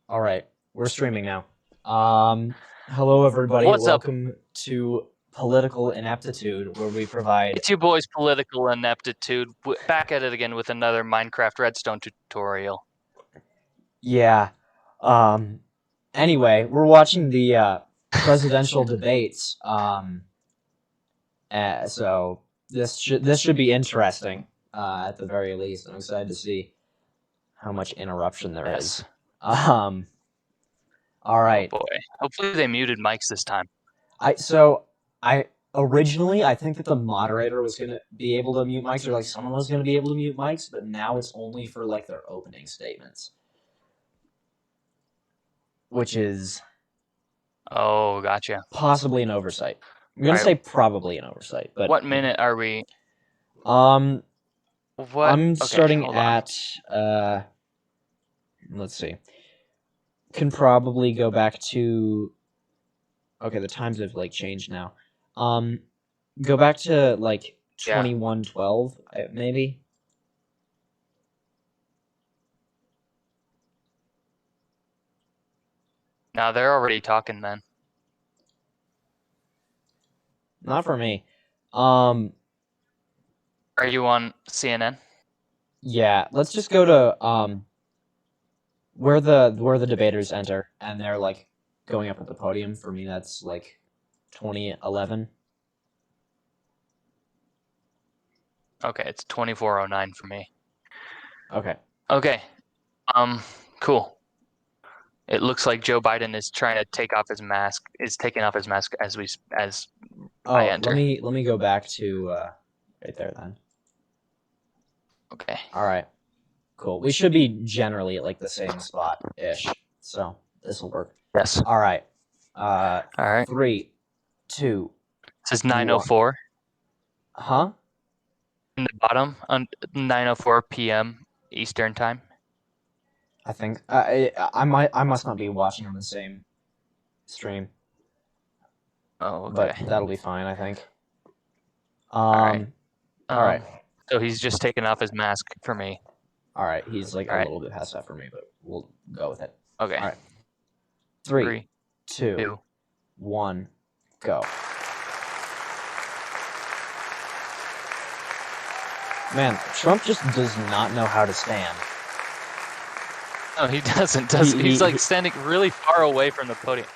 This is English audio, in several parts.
All right, we're streaming now. Hello everybody. What's up? Welcome to Political Ineptitude, where we provide. It's your boys Political Ineptitude, back at it again with another Minecraft Redstone tutorial. Yeah. Anyway, we're watching the presidential debates. So this should be interesting. At the very least, I'm excited to see how much interruption there is. All right. Oh boy. Hopefully they muted mics this time. Originally, I think that the moderator was going to be able to mute mics, or like someone was going to be able to mute mics, but now it's only for like their opening statements, which is Oh, gotcha. possibly an oversight. I'm going to say probably an oversight, but what minute are we? I'm Okay, starting at let's see. Can probably go back to. Okay, the times have like changed now. Go back to like 21:12, maybe. Now they're already talking then. Not for me. Are you on CNN? Yeah, let's just go to where the debaters enter and they're like going up at the podium. For me, that's like 2011. Okay, it's 24:09 for me. Okay. Okay. Cool. It looks like Joe Biden is trying to take off his mask. Is taking off his mask as I enter. Let me go back to right there then. Okay. All right. Cool. We should be generally at like the same spot ish. So this will work. Yes. All right. All right. 3, 2. It says 9:04. Huh? In the bottom on 9:04 p.m. Eastern time. I think I must not be watching on the same stream. Oh, okay. But that'll be fine, I think. All right. All right. So he's just taking off his mask for me. All right. He's like a little bit past that for me, but we'll go with it. Okay. All right. 3, 2, 1, go. Man, Trump just does not know how to stand. No, he doesn't. He's like standing really far away from the podium.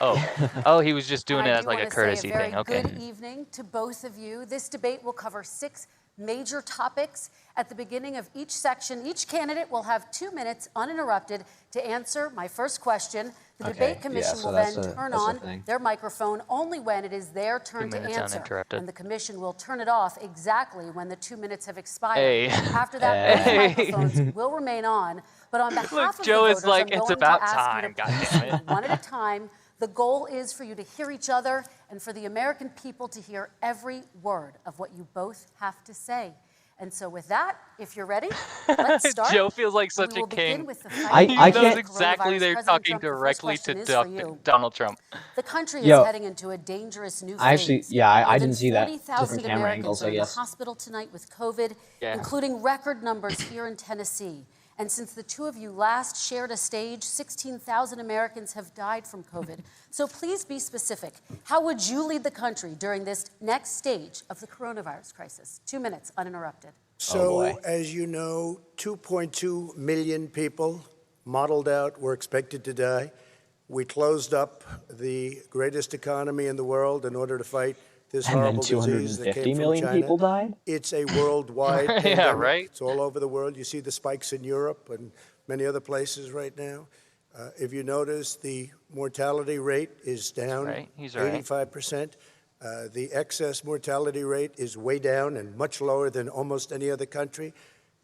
Oh, he was just doing it as like a courtesy thing. Okay. Good evening to both of you. This debate will cover 6 major topics. At the beginning of each section, each candidate will have 2 minutes uninterrupted to answer my first question. The debate commission will then turn on their microphone only when it is their turn to answer. And the commission will turn it off exactly when the 2 minutes have expired. After that, both microphones will remain on. But on behalf of Joe the is voters, like, I'm it's going about to ask time. you to speak one at a time. The goal is for you to hear each other and for the American people to hear every word of what you both have to say. And so with that, if you're ready, let's start. Joe feels like such a king. I knows exactly they're talking directly to Donald Trump. The country is heading into a dangerous new phase. I didn't see that. Different camera Americans angles, I guess. are in the hospital tonight with COVID, including record numbers here in Tennessee. And since the two of you last shared a stage, 16,000 Americans have died from COVID. So please be specific. How would you lead the country during this next stage of the coronavirus crisis? 2 minutes, uninterrupted. So, as you know, 2.2 million people modeled out were expected to die. We closed up the greatest economy in the world in order to fight this horrible disease that came from China. People died? It's a worldwide pandemic. Yeah, right? It's all over the world. You see the spikes in Europe and many other places right now. If you notice, the mortality rate is down 85%. The excess mortality rate is way down and much lower than almost any other country.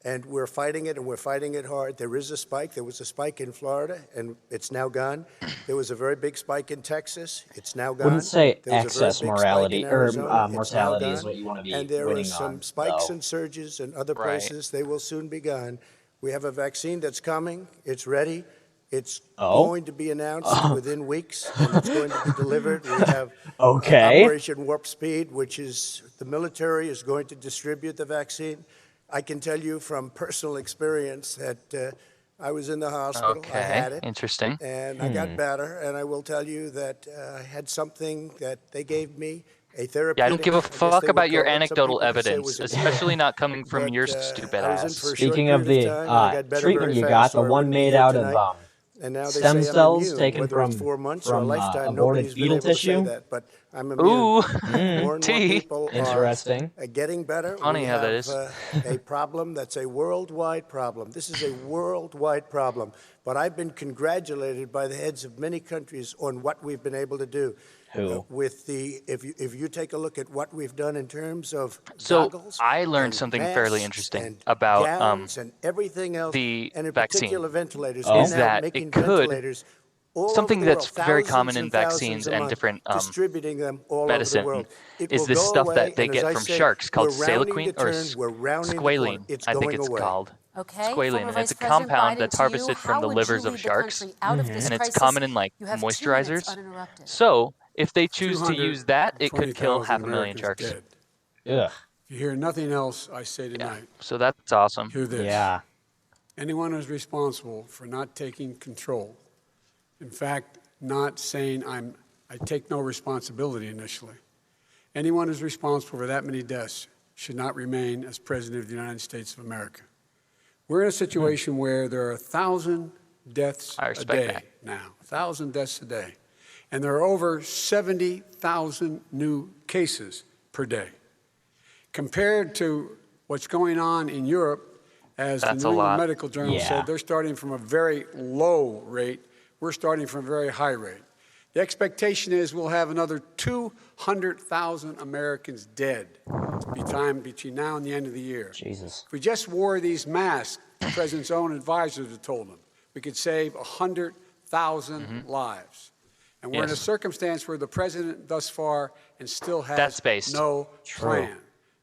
And we're fighting it, and we're fighting it hard. There is a spike. There was a spike in Florida, and it's now gone. There was a very big spike in Texas. It's now gone. Wouldn't say excess mortality or mortality is what you want to be winning on. And there are some spikes and surges in other places. They will soon be gone. We have a vaccine that's coming. It's ready. It's going to be announced within weeks, and it's going to be delivered. We have Operation Warp Speed, which is the military is going to distribute the vaccine. I can tell you from personal experience that I was in the hospital. I had it. Interesting. And I got better. And I will tell you that I had something that they gave me, a therapeutic. Yeah, I don't give a fuck about your anecdotal evidence, especially not coming from your stupid ass. Speaking of the treatment you got, the one made out of stem cells taken from aborted fetal tissue. But I'm Ooh, more and more people interesting. are getting better. Funny we how that have is. a problem that's a worldwide problem. This is a worldwide problem. But I've been congratulated by the heads of many countries on what we've been able to do. Who? If you take a look at what we've done in terms of So goggles I learned and something masks fairly interesting and about gowns and everything else, the and in vaccine. particular ventilators. Oh. We're Is now that making it could ventilators all something over the that's world, very thousands common in and thousands vaccines a and month, different distributing them all medicine over the world. It is will this go stuff away, that they and as get I from say, sharks called we're rounding saline the or turn, we're rounding the corner. squalene. It's I think going it's away. called. Okay, Squalene, former and Vice it's a President compound Biden, that's to you, harvested from how the would livers you of lead the sharks, country out of this and it's crisis? common in like You have 2 minutes moisturizers. uninterrupted. So if they choose to use that, it could kill 220,000 500,000 Americans sharks. dead. Ugh. If you hear nothing else I say Yeah, tonight, so that's awesome. hear this. Yeah. Anyone who's responsible for not taking control, in fact, not saying I take no responsibility initially, anyone who's responsible for that many deaths should not remain as President of the United States of America. We're in a situation where there are 1,000 deaths a day now, 1,000 deaths a day. And there are over 70,000 new cases per day. Compared to what's going on in Europe, as the New England Medical Journal said, they're starting from a very low rate. We're starting from a very high rate. The expectation is we'll have another 200,000 Americans dead between now and the end of the year. Jesus. If we just wore these masks, the president's own advisors have told him, we could save 100,000 lives. And we're in a circumstance where the president thus far and still has no plan,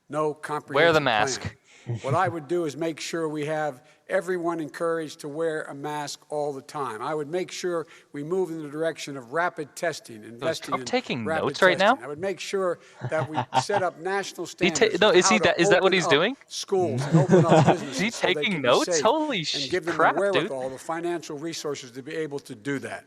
no comprehensive Wear the mask. plan. What I would do is make sure we have everyone encouraged to wear a mask all the time. I would make sure we move in the direction of rapid testing, investing in taking rapid notes right now? testing. I would make sure that we set up national standards. Is that what he's doing? Schools and open up businesses. Is he so they taking can be notes? safe Holy and give them crap, the dude. wherewithal, the financial resources to be able to do that.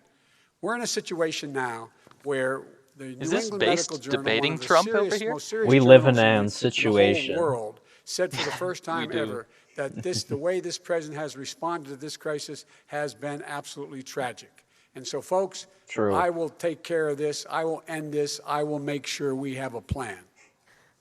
We're in a situation now where the New England Medical Journal, debating one of the Trump over here? most serious We live in journals an situation. the whole world, said for the first time do. ever that the way this president has responded to this crisis has been absolutely tragic. And so, folks, I will take care of this. I will end this. I will make sure we have a plan.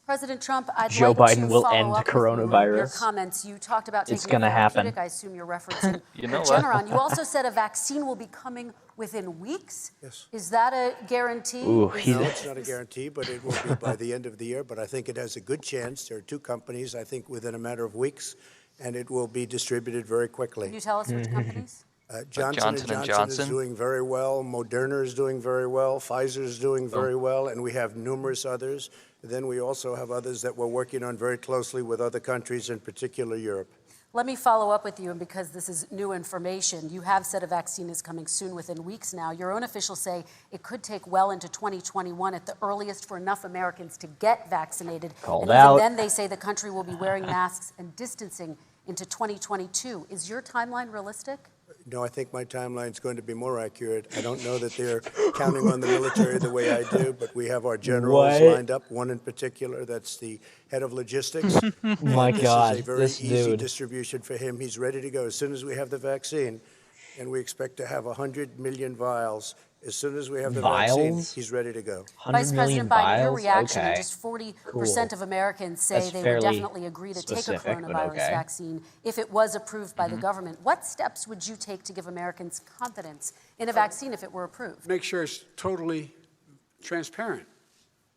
President Trump, I'd Joe like Biden to will follow end up coronavirus. with your comments. You talked about It's taking gonna a happen. therapeutic. I assume you're referencing You know what? Regeneron. You also said a vaccine will be coming within weeks. Yes. Is that a guarantee? Ooh, No, it's not a guarantee, but it will be by the end of the year. But I think it has a good chance. There are 2 companies, I think, within a matter of weeks, and it will be distributed very quickly. Can you tell us which companies? Johnson & Johnson is doing very well. Moderna is doing very well. Pfizer is doing very well. And we have numerous others. Then we also have others that we're working on very closely with other countries, in particular Europe. Let me follow up with you, and because this is new information, you have said a vaccine is coming soon, within weeks now. Your own officials say it could take well into 2021 at the earliest for enough Americans to get vaccinated. Called and out. even then, they say the country will be wearing masks and distancing into 2022. Is your timeline realistic? No, I think my timeline is going to be more accurate. I don't know that they're counting on the military the way I do, but we have our generals lined up, one in particular that's the head of logistics. My God, this is a very this easy dude. distribution for him. He's ready to go as soon as we have the vaccine, and we expect to have 100 million vials. As soon as we have the vaccine, he's ready to go. 100 Vice million President Biden, your vials? reaction, Okay. and just 40% of Americans say That's they would fairly definitely agree to take a specific, but coronavirus okay. vaccine if it was approved by the government. What steps would you take to give Americans confidence in a vaccine if it were approved? Make sure it's totally transparent.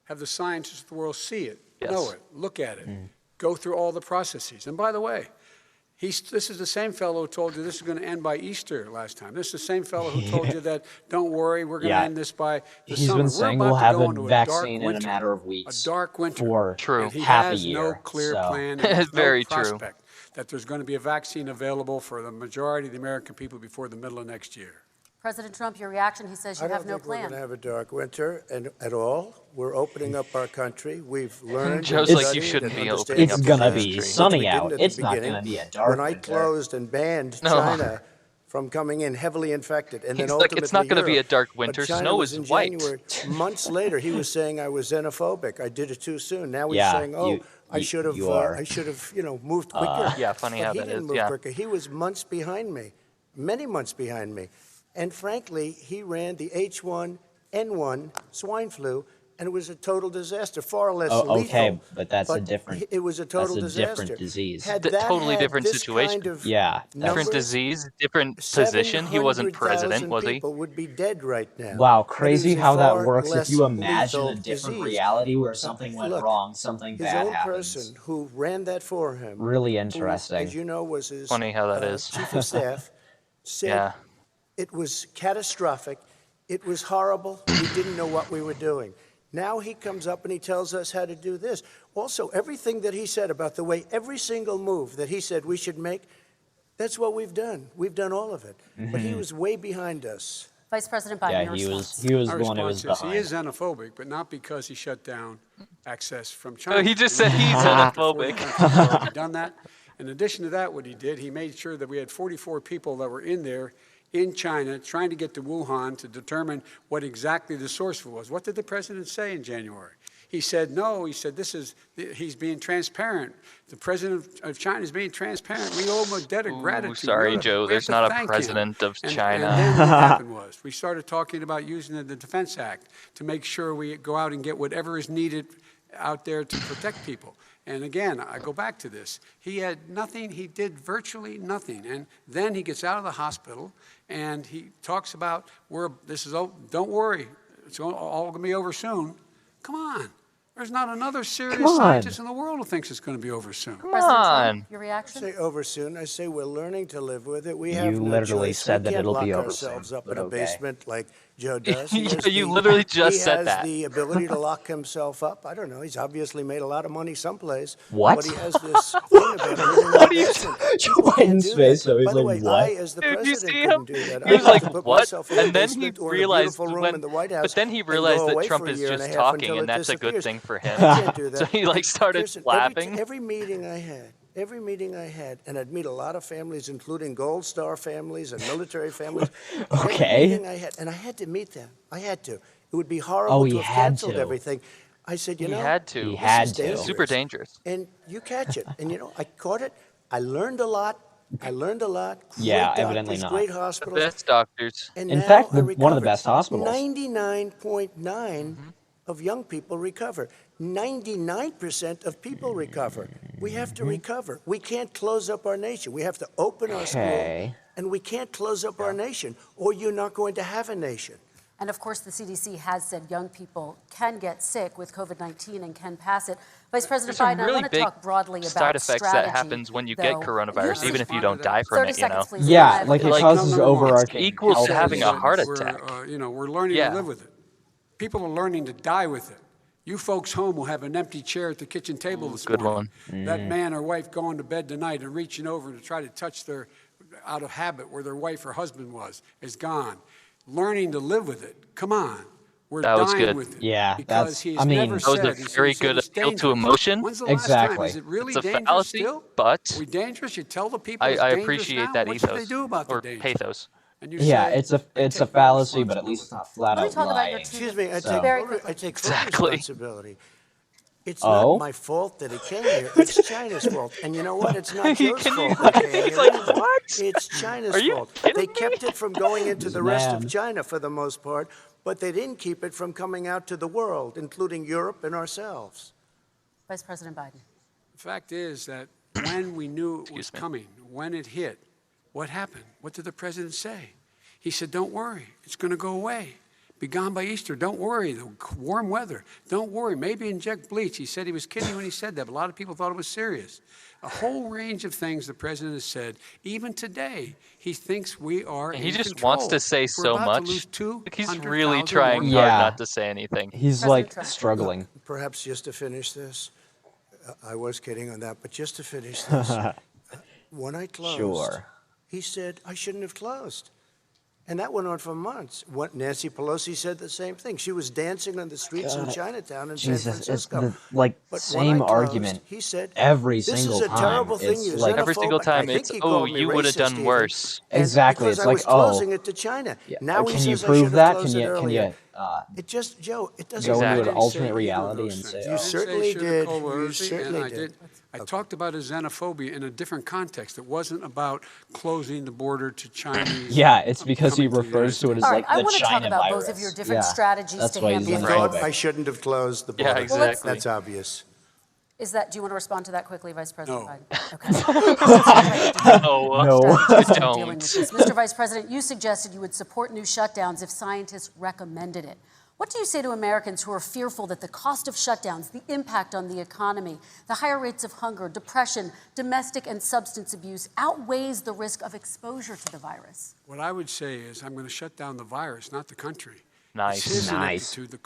Have the scientists of the world see it, know it, look at it, go through all the processes. And by the way, this is the same fellow who told you this is going to end by Easter last time. This is the same fellow who told you that, don't worry, we're going to end this by the He's summer. been We're saying about we'll to have go a into vaccine dark in a matter of weeks. A dark winter. For And he half a has year. no clear so. plan. And there's Very no true. prospect that there's going to be a vaccine available for the majority of the American people before the middle of next year. President Trump, your reaction, he says you have no I don't think we're plan. going to have a dark winter at all. We're opening up our country. We've learned. Joe's and like, you studied shouldn't and be understand opening It's up gonna the be country. sunny Which we out. didn't at It's the not beginning. gonna be a dark When I winter. closed and banned No. China from coming in heavily infected, and then He's like, ultimately it's not going to be a Europe. dark But winter. China Snow was is in white. January. Months later, he was saying I was xenophobic. I did it too soon. Now he's Yeah, saying, oh, I should have, you are. moved quicker. Yeah, funny but how he that didn't is, move yeah. quicker. He was months behind me, many months behind me. And frankly, he ran the H1N1 swine flu, and it was a total disaster, far less lethal. Okay, but that's a but different. It was a total That's a disaster. different disease. Had Totally had different this situation. kind of Yeah, Different numbers, disease, different position. He wasn't president, 700,000 was he? people would be dead right now. Wow, But it crazy was a how that far works. If less you imagine lethal a different disease. reality where something went Look, wrong, something his bad own happens. person who ran that for him, Really who, interesting. as you know, was his Funny how that is. chief of staff, said Yeah. it was catastrophic. It was horrible. We didn't know what we were doing. Now he comes up and he tells us how to do this. Also, everything that he said about the way every single move that he said we should make, that's what we've done. We've done all of it. But he was way behind us. Vice President Biden, Yeah, your response. he was My the one who was response is behind. he is xenophobic, but not because he shut down access from China. Oh, he just said he's xenophobic. xenophobic. He's already done that. In addition to that, what he did, he made sure that we had 44 people that were in there in China trying to get to Wuhan to determine what exactly the source was. What did the president say in January? He said, no, he said, he's being transparent. The president of China is being transparent. We owe him a debt of gratitude. Sorry, Joe, there's not a president of China. And then what happened was we started talking about using the Defense Act to make sure we go out and get whatever is needed out there to protect people. And again, I go back to this. He had nothing. He did virtually nothing. And then he gets out of the hospital and he talks about, don't worry, it's all going to be over soon. Come on. There's not another serious scientist in the world who thinks it's going to be over soon. Come on. Your reaction? Say over soon. I say we're learning to live with it. We You have no literally choice. said we that can't it'll lock be over ourselves soon, up but in a okay. basement like Joe does. Yeah, you literally just said that. He has the ability to lock himself up. I don't know. He's obviously made a lot of money someplace. What? But he has this thing about living What are you Joe Biden's face, so he's By the like, way, what? I, as the Dude, you president, see couldn't him? do that. He was I had like, to put what? myself in a And then he basement or in a realized beautiful room in the White House but then he and realized go that away Trump for a is year and just a half talking, until and it that's a good disappears. thing for I him. can't do that. So he like started Kirsten, laughing. Every meeting I had, and I'd meet a lot of families, including Gold Star families and military families. Okay. Every meeting I had, and I had to meet them. I had to. It would be horrible he to have had canceled to. everything. I said, He know, had to. He This had is to. dangerous. Super dangerous. And you catch it. And I caught it. I learned a lot. Great Yeah, evidently doctors, not. great The hospitals. best doctors. And In now fact, I one of the recovered. best hospitals. 99.9 of young people recover. 99% of people recover. We have to recover. We can't close up our nation. We have to open our school, Okay. and we can't close up our nation, or you're not going to have a nation. And of course, the CDC has said young people can get sick with COVID-19 and can pass it. Vice President There's some Biden, I really want to big talk broadly about side effects strategy, that happens when you though. get coronavirus, You even if you respond don't to die that? from 30 it, you know. seconds, please. Yeah, I have a like it question. causes No. overarching Equals health to having a concerns. heart We're, attack. we're learning Yeah. to live with it. People are learning to die with it. You folks home will have an empty chair at the kitchen table this Good morning. one. That man or wife going to bed tonight and reaching over to try to touch their, out of habit, where their wife or husband was, is gone. Learning to live with it. Come on. We're That was dying good. with it. Yeah, because that's- he's I mean- never That was said, a he very said good it's appeal to dangerous. emotion. When's the last Exactly. time? Is it really It's a dangerous fallacy, still? but Are we dangerous? You tell the people it's I dangerous appreciate now? that What ethos. should they do about the Or danger? pathos. And you Yeah, say, it's a "I take no fallacy, but at least it's responsibility." not flat Let me out talk about your lying. two- Excuse me, I So- Very take full Exactly. responsibility. It's Oh? not my fault that it came here. It's China's fault. And you know what? It's not Joe's Can you- fault that it came He's here like, either. what? It's China's Are you fault. kidding They me? kept it from going into This the rest of man. China for the most part, but they didn't keep it from coming out to the world, including Europe and ourselves. Vice President Biden. The fact is that when we knew it was Excuse me. coming, when it hit, what happened? What did the president say? He said, don't worry, it's going to go away. Be gone by Easter. Don't worry, the warm weather. Don't worry, maybe inject bleach. He said he was kidding when he said that, but a lot of people thought it was serious. A whole range of things the president has said. Even today, he thinks we are He in just control. wants to say We're so about to much. lose Like he's 200,000 really trying more hard Yeah. not to say anything. He's President like Trump. struggling. Perhaps just to finish this, I was kidding on that, but just to finish this, when I closed, Sure. he said I shouldn't have closed. And that went on for months. Nancy Pelosi said the same thing. She was dancing on the streets in Chinatown in San Francisco. It's the same argument he said, every this single is a time. terrible thing. It's You're like every single xenophobic. time I think it's, he oh, called me you would have racist done even. worse. Exactly. Because It's I like, was closing it to China. yeah, Now he can you says I prove should that? have closed it Can earlier. you It just, Joe, it doesn't go into Exactly. an alternate reality and say, You certainly did. You certainly did. I talked about his xenophobia in a different context. It wasn't about closing the border to Chinese. yeah, it's because he coming to the refers to it as All like right, I the want to talk China about virus. both of your different Yeah, strategies that's to why he's He handle thought xenophobic. I shouldn't have closed the Yeah, border. exactly. That's obvious. Is that? Do you want to respond to that quickly, Vice President No. Biden? Okay. No, Strategies don't. for dealing with this. Mr. Vice President, you suggested you would support new shutdowns if scientists recommended it. What do you say to Americans who are fearful that the cost of shutdowns, the impact on the economy, the higher rates of hunger, depression, domestic and substance abuse outweighs the risk of exposure to the virus? What I would say is I'm going to shut down the virus, not the country. Nice. It's his Nice. ineptitude that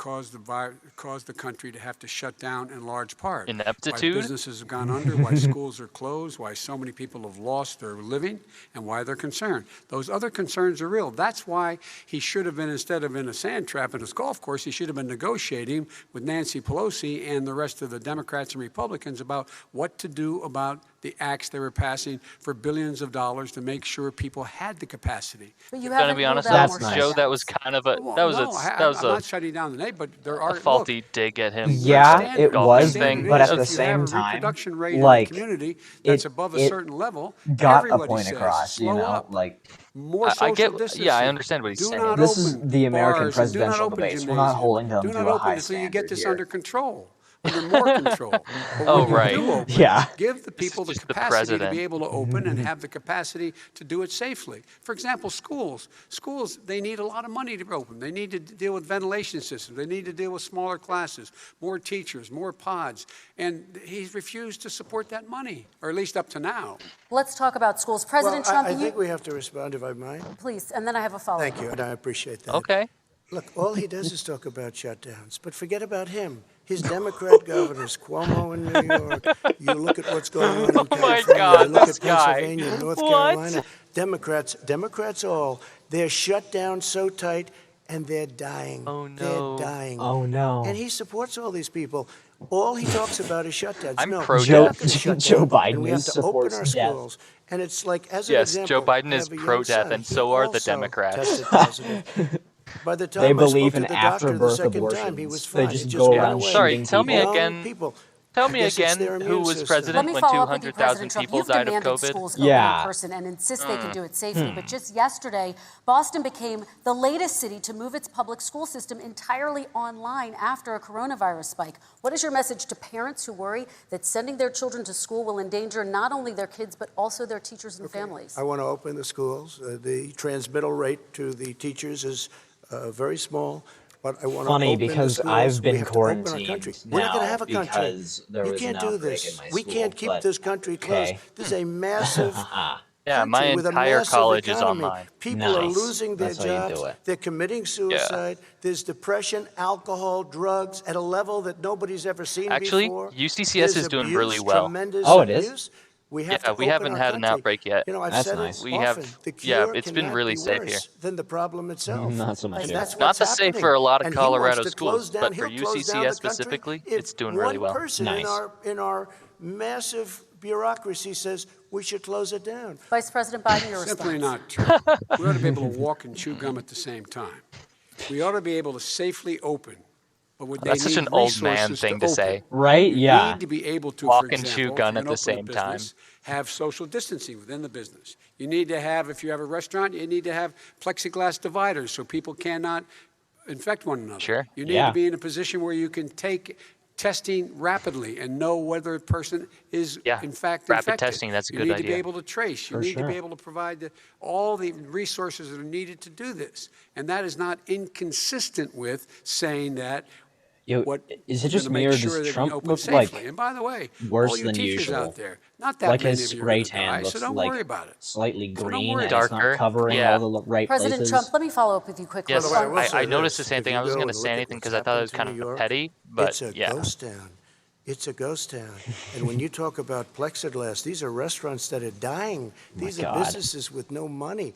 caused the country to have to shut down in large part. Ineptitude? Why businesses have gone under, why schools are closed, why so many people have lost their living, and why they're concerned. Those other concerns are real. That's why he should have been, instead of in a sand trap in his golf course, he should have been negotiating with Nancy Pelosi and the rest of the Democrats and Republicans about what to do about the acts they were passing for billions of dollars to make sure people had the capacity. But you Gonna haven't be honest, ruled out That's more nice. Joe, that shutdowns. was kind of a Well, that was no, a I'm not shutting down the name, but there are a faulty dig at him. Yeah, standard. it golfing was, thing. but at If the you same have a time, reproduction rate like, in the community that's it- above a it certain level, got a everybody point says, across, you slow know, up. like More I social get, distancing. yeah, I understand what he's Do saying. not This is open the American bars and do not presidential open debates. We're not gymnasium. holding them do to not a open high until you get standard this here. under control, under more control. But Oh, when you right. do open, Yeah. give the people the just the capacity to president. be able to open and have the capacity to do it safely. For example, schools. Schools, they need a lot of money to open. They need to deal with ventilation systems. They need to deal with smaller classes, more teachers, more pods. And he's refused to support that money, or at least up to now. Let's talk about schools. President Well, Trump, I you, think we have to respond, if I might. please, and then I have a follow-up. Thank you, and I appreciate that. Okay. Look, all he does is talk about shutdowns, but forget about him. His Democrat governors, Cuomo in New York, you look at what's going on in Oh my California, God, you look this at guy. Pennsylvania, North What? Carolina, Democrats all, they're shut down so tight and they're dying. Oh, no. They're dying. Oh, no. And he supports all these people. All he talks about is shutdowns. I'm no, pro we're Joe- not gonna shut Joe down, Biden and we have is to open supports our death. schools. And it's like, as an Yes, example, Joe Biden I is have a young pro-death, son. and He so are the also Democrats. tested positive. By the time They I spoke believe to in the doctor the afterbirth second time, he abortions. was They fine. just It go went around away. Sorry, shooting tell me people. again. People. Tell I me guess it's again their who immune was system. president Let me when follow up with you, 200,000 President Trump. people You've died of demanded COVID? schools open Yeah. in person and insist they can do it safely. But just yesterday, Boston became the latest city to move its public school system entirely online after a coronavirus spike. What is your message to parents who worry that sending their children to school will endanger not only their kids, but also their teachers and families? I want to open the schools. The transmittal rate to the teachers is very small. But I want Funny, to open because the schools. I've been we have to open our country. quarantined We're not going to now have a country. because there you was can't an do outbreak this. in my We school, can't keep but this country closed. okay. This is a massive Yeah, my country with a entire massive college is economy. online. People are Nice. losing their That's how you do jobs. it. They're committing suicide. There's depression, alcohol, drugs at a level that nobody's ever seen Actually, before. UCCS There's is doing abuse, really well. Tremendous Oh, it is? abuse. We have Yeah, to we open haven't our had an country. outbreak yet. You know, I've That's said nice. it We often. have- The yeah, cure it's been cannot really be safe worse here. than the problem itself. Not so much. And here. that's Not what's the safe happening. for a lot of And he wants Colorado to schools, close down- but for he'll close down UCCS the country specifically, if it's doing really well. One person Nice. in our massive bureaucracy says we should close it down. Vice President Biden, your response. Simply not true. We ought to be able to walk and chew gum at the same time. We ought to be able to safely open. But would That's they such need an old man resources thing to open. say. Right? You Yeah. need to be able to, Walk for and chew example, gun if at you're the gonna open same a time. business, have social distancing within the business. You need to have, if you have a restaurant, you need to have plexiglass dividers so people cannot infect one another. Sure. You need Yeah. to be in a position where you can take testing rapidly and know whether a person is Yeah. in fact Rapid infected. testing, that's a you good need to idea. be able to trace. You For need to sure. be able to provide all the resources that are needed to do this. And that is not inconsistent with saying that Yo, what is it we're just gonna me make or sure does that we Trump open look safely. like And by the way, worse all you than teachers usual? out there, not that Like many his of you are spray gonna die, tan looks so don't like worry about it. slightly So don't green worry and about it's Darker. not covering Yeah. all the right President places. Trump, let me follow up with you quickly. Yes, By the way, I will I say noticed the this. same If thing. you I wasn't go going and to say look at anything what's because I thought it was happening kind to New of York, petty, but it's a yeah. ghost town. It's a ghost town. And when you talk about plexiglass, these are restaurants that are dying. These are God. businesses with no money.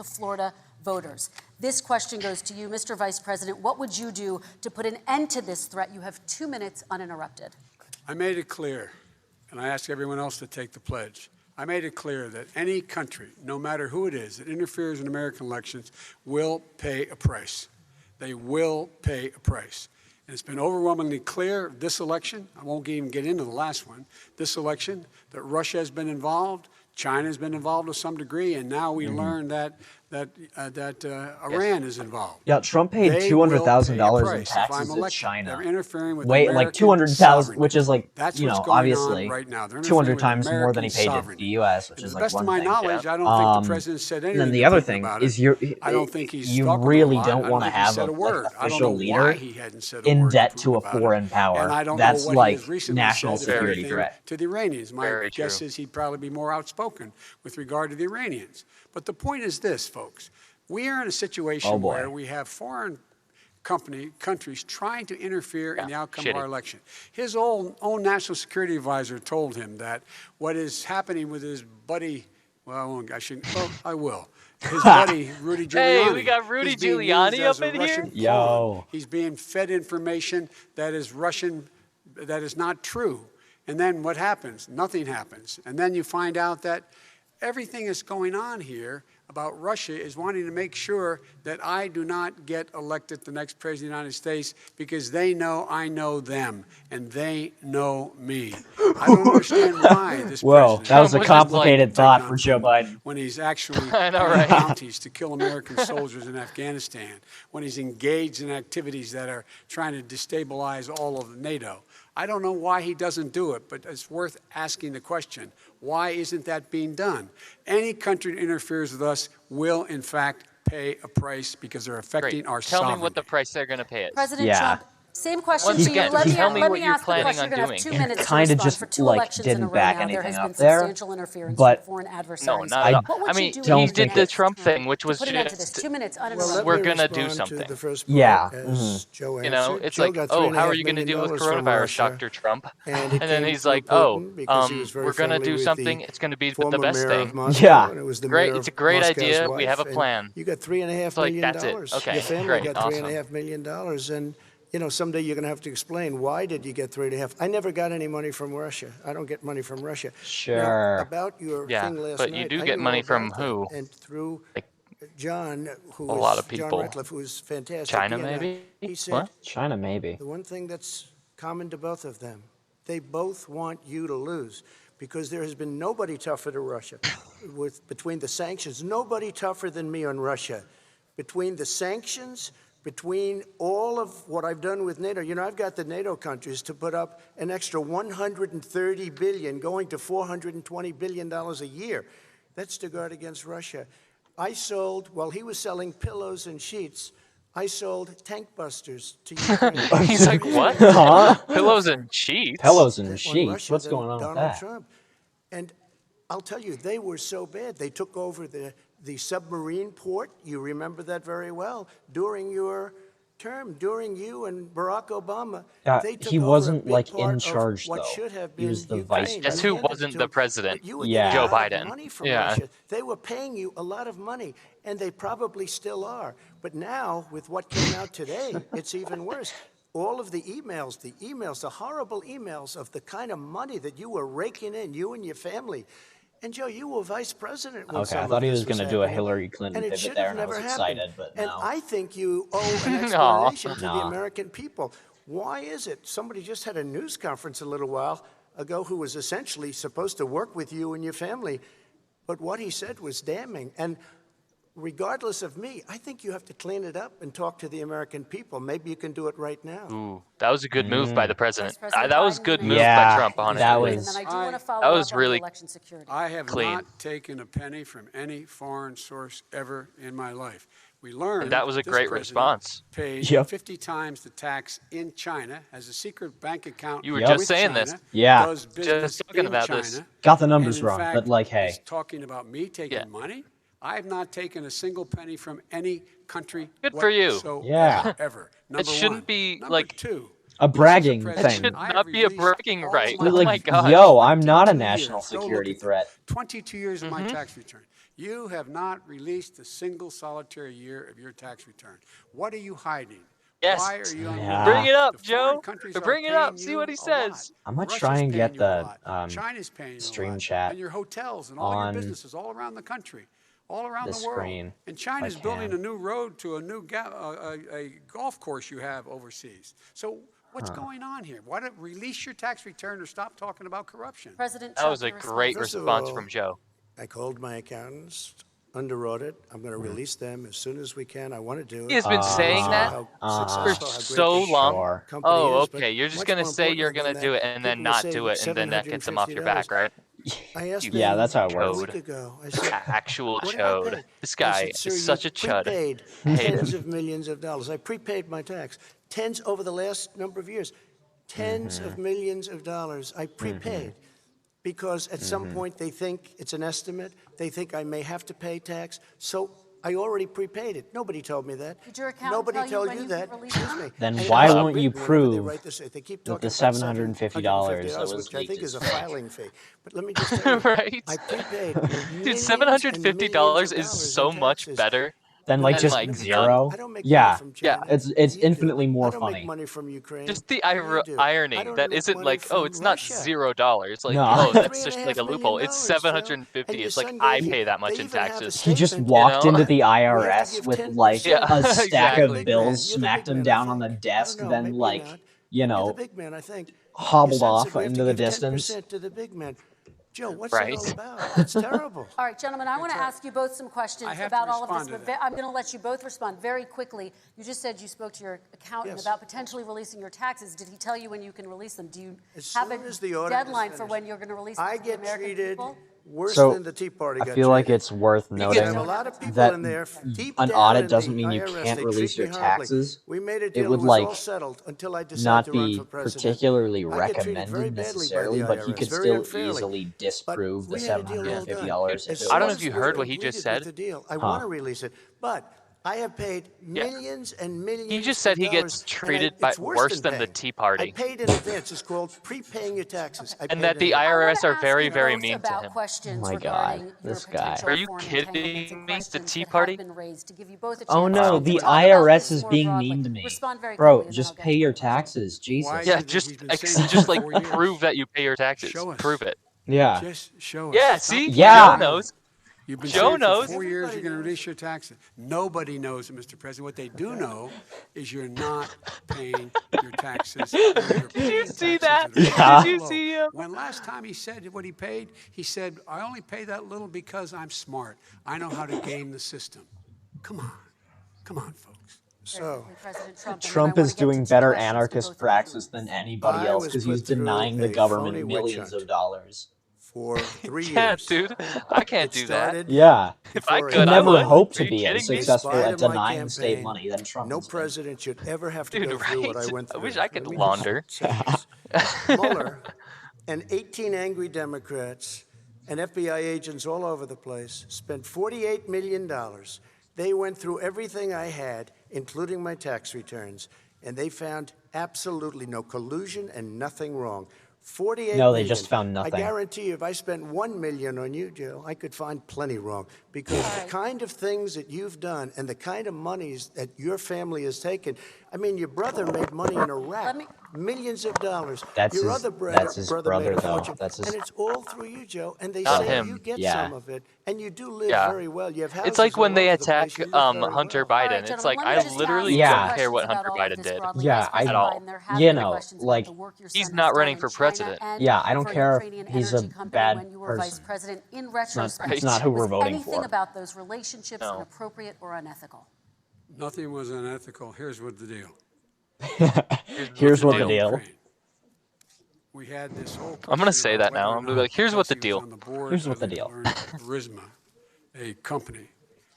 to Florida voters. This question goes to you, Mr. Vice President. What would you do to put an end to this threat? You have 2 minutes uninterrupted. I made it clear and I ask everyone else to take the pledge. I made it clear that any country, no matter who it is, that interferes in American elections will pay a price. They will pay a price. And it's been overwhelmingly clear this election, I won't even get into the last one, this election, that Russia has been involved, China has been involved to some degree, and now we learn that Iran is involved. Yeah, Trump paid $200,000 in taxes to China. Wait, like 200,000, which is like, you know, obviously right now. 200 times more than he paid to the U.S., which is like best one of my thing. knowledge, I don't think the president said anything. And then the other thing about is I don't think he's you talking really a lot. don't I want to think he have said a a word. like, I don't official know leader why he hadn't said a in word debt to to a about it. foreign power. And I don't That's know what like he has recently national said, if security anything, threat. to the Iranians. My Very guess true. is he'd probably be more outspoken with regard to the Iranians. But the point is this, folks. We are in a situation where we have foreign countries trying to interfere in the outcome of our election. His own national security advisor told him that what is happening with his buddy, well, I will. His buddy, Rudy Giuliani. Hey, we got Rudy he's being Giuliani used as up a in Russian here? Yo. pawn. He's being fed information that is Russian, that is not true. And then what happens? Nothing happens. And then you find out that everything that's going on here about Russia is wanting to make sure that I do not get elected the next president of the United States because they know I know them and they know me. I don't understand why this Whoa, president that was a was just complicated like- thought for Joe Biden. when he's actually I know, paying right? bounties to kill American soldiers in Afghanistan, when he's engaged in activities that are trying to destabilize all of NATO. I don't know why he doesn't do it, but it's worth asking the question, why isn't that being done? Any country that interferes with us will, in fact, pay a price because they're affecting our Tell sovereignty. me what the price they're going to pay it. President Yeah. Trump, same question Once to you. again, Let me, tell me let what me you're ask the planning question. on You're going to have doing 2 here. minutes to Kinda respond. just, For two like, elections in a didn't row back now, there anything has up been there, substantial interference but- from foreign No, adversaries. not at all. What would I mean, you do don't he in did your the next Trump time thing, which to was put an end to this? just 2 minutes Well, uninterrupted. let We're me gonna do respond to something. the first Yeah, part as Joe answered. You know, it's Joe like, got oh, how are you $3.5 going to deal with million from coronavirus, Russia, Dr. Trump? and it then came he's through like, Putin because he was very we're going to friendly do with something. the It's going to be the former best mayor of thing. Moscow, Yeah. and it was the Great. mayor It's a of great Moscow's idea. wife, We have a and plan. You got $3.5 It's like, million. that's it. Okay, Your family great, got awesome. $3.5 million, and you know someday you're going to have to explain why did you get 3.5. I never got any money from Russia. I don't get money from Russia. Sure. Now, about your Yeah, thing last but night, you do I get knew money all from about that. who? And through Like, John, who a was lot of John people. Ratcliffe, who was fantastic. China, He and I- maybe? He said What? China, maybe. the one thing that's common to both of them, they both want you to lose because there has been nobody tougher to Russia. Between the sanctions, nobody tougher than me on Russia. Between the sanctions, between all of what I've done with NATO, you know, I've got the NATO countries to put up an extra $130 billion, going to $420 billion a year. That's to guard against Russia. I sold, while he was selling pillows and sheets, I sold tank busters to Ukraine. He's like, what? Huh? Pillows and sheets? Pillows and on sheets. Russia What's than going on with Donald that? Trump. And I'll tell you, they were so bad. They took over the submarine port. You remember that very well. During your term, during you and Barack Obama, they took he over wasn't a big like part in of charge what though. should have He been was the Ukraine. vice You Guess who president. handed it wasn't to the them. president? But you were Yeah. getting Joe a lot Biden. of money from Yeah. Russia. They were paying you a lot of money, and they probably still are. But now, with what came out today, it's even worse. All of the emails, the horrible emails of the kind of money that you were raking in, you and your family. And Joe, you were vice president when Okay, some I of thought he this was going to do a happening. Hillary Clinton And it pivot should there, have and I was never happened. excited, but And no. I think you owe an Aw. explanation to the Nah. American people. Why is it? Somebody just had a news conference a little while ago who was essentially supposed to work with you and your family, but what he said was damning. And regardless of me, I think you have to clean it up and talk to the American people. Maybe you can do it right now. Ooh, that was a good move by the president. Vice President That was Biden, good you move may Yeah, by Trump, speak honestly. that briefly, was- And then I do want to follow that was up on really the election security. I have clean. not taken a penny from any foreign source ever in my life. We learned And that was a this great president response. paid Yep. 50 times the tax in China, has a secret bank account. You were Yep. just with saying China, this. Yeah. does business Just talking in about China, this. Got the numbers and in wrong, fact, but like, hey. is talking about me taking Yeah. money. I have not taken a single penny from any country. Good for you. whatsoever, Yeah. Ever. It Number shouldn't one. be Number like two. A bragging Mr. thing. It should I have not be a released bragging all right. of my Oh my like, God. yo, I'm not a 22 national years. Go look security at that. threat. 22 years of my tax return. You have not released a single solitary year of your tax return. What are you hiding? Yes. Why are you on the Yeah. wall? Bring it up, The foreign Joe. countries are Bring it up. paying See you what he a lot. says. I'm gonna Russia's try and paying get you a the lot. China's paying you stream a lot. chat And your hotels and all your on businesses all around the country, all around the the world. screen, And if China's I building can. a new road to a new a golf course you have overseas. So what's going on here? Why don't release your tax return or stop talking about corruption? President That Trump, was a your great response. First of response all, from Joe. I called my accountants under audit. I'm going to release them as soon as we can. I want to do it. He has been saying that for Successful, how great so this long. Sure. company Oh, is, but okay. You're just much going to more say you're importantly going than to do that, it and then people were not saving do it, and then that gets them off your $750. back, right? I asked Yeah, them that's how it a works. week ago. I said, Actual "What did I chode. pay?" This They guy said, "Sir, is such a you chud. prepaid Hate tens him. of millions of dollars." I prepaid my tax. Tens over the last number of years. Tens of millions of dollars I prepaid. Because at some point they think it's an estimate. They think I may have to pay tax. So I already prepaid it. Nobody told me that. Did your accountant Nobody tell you told when you you that. could release Excuse them? me. Then And it why has won't you written whenever they prove write this, they keep that the talking about $750 that was which I leaked think is is a fake? filing fee. But let me just tell you, Right? I prepaid Dude, millions and millions of $750 dollars is in so much taxes. better Then But like than just let me tell you, none. zero? I don't make money Yeah. from Yeah. China. It's You do. infinitely more I don't make funny. money from Ukraine. Just the You do. I irony don't that make isn't money like, oh, from it's not Russia. $0. Like, No. I oh, make that's just like a $3.5 loophole. million, It's Joe. 750. And your It's like son I gave pay you. that much They in even have a taxes. He just statement. walked know? into the We have to IRS give with 10%. like Yeah, a stack exactly. of Big man. bills, You're the smacked big them man, I down on the think. I desk, don't know. then Maybe like, not. you You're the know, big man, I think. Your hobbled son off said we have into to the give distance. 10% to the big man. Joe, what's Right. that all about? That's terrible. All right, gentlemen, I want to ask you both some questions I have about to all of this, respond to but that. I'm going to let you both respond very quickly. You just said you spoke to your accountant Yes. about potentially releasing your taxes. Did he tell you when you can release them? Do you As have soon a as the audit is deadline for finished. when you're going to release them I to the get American treated people? worse So, than the Tea Party I got feel like treated. it's worth I noting have a lot of people that in there deep an down audit in doesn't the mean you IRS, can't they release treat your me horribly. taxes. We made a It deal. would It was all like settled until I decided not to run be for president. particularly I get treated very recommended badly by the necessarily, but he IRS, could very still unfairly. easily But disprove the we had a deal all done. $750 if As it I soon don't know was. if as you we're heard what he completed just with said. the deal, I want to release it, but I have paid millions and millions. He just said he gets treated by it's worse than the paying. Tea I Party. paid in advance. It's called prepaying your taxes. I And paid that in the advance. IRS are I very, wanna very ask you mean both to about him. questions Oh my regarding God, your this guy. potential Are you foreign kidding entanglements and me? The questions Tea that Party? have been raised to give you both a chance Oh no, to the talk about IRS this is more being broadly. mean to me. Respond very Bro, quickly, and then just I'll get pay to your my question. taxes. Jesus. Why is Yeah, it that just he's been saying this just for like 4 years? prove that you pay your taxes. Show us. Prove it. Yeah. Just show us. Yeah, Stop see? Yeah. Joe knows. You've been Joe saying knows. for 4 years Everybody you're going to knows. release your taxes. Nobody knows it, Mr. President. What they do know is you're not paying your taxes. Or you're Did you paying see taxes that? that are Yeah. Did you low. see him? When last time he said what he paid, he said, I only pay that little because I'm smart. I know how to game the system. Come on. Come on, folks. So President Trump, and then I Trump wanna is get to doing two better questions to anarchist both of you. praxis than anybody I else was because he's put through denying the a government phony witch millions hunt of dollars. for 3 Yeah, years. dude. I can't It do that. started Yeah. If I before He could, I never would. hoped Are to you be as kidding me? In successful spite at of my denying the state campaign, money than Trump no has been. president should ever have to Dude, go through what I right? went I through. wish I could Let me launder. just say this. Mueller and 18 angry Democrats and FBI agents all over the place spent $48 million. They went through everything I had, including my tax returns, and they found absolutely no collusion and nothing wrong. 48 No, they million. just found I nothing. guarantee you, if I spent 1 million on you, Joe, I could find plenty wrong. Because the kind of things that you've done and the kind of monies that your family has taken, I mean, your brother made money in Iraq, millions of dollars. That's your his- other that's his brother made brother, a though. fortune. That's his- And it's all through you, Joe. And they Not say him. you get Yeah. some of it, and you do live Yeah. very well. You have houses It's like when all they over the attack place. You live very Hunter well. All right, Biden. It's gentlemen, like let me I just literally ask Yeah. don't care what questions Hunter about all of Biden this did. broadly. Yeah, Vice President At all. Biden, there have you been know, questions like, about the work your he's son not has done running in for China president. and Yeah, I don't for care if Ukrainian he's a energy company bad when you were person. vice president. In It's retrospect, not who we're was voting anything for. about those relationships No. inappropriate or unethical? Nothing was unethical. Here's what the deal. Here's what the deal. deal. Ukraine. We had this whole I'm gonna question say about that whether now. or I'm gonna be not, like, here's what the because he was deal. on the board Here's what of the deal. Burisma, a company,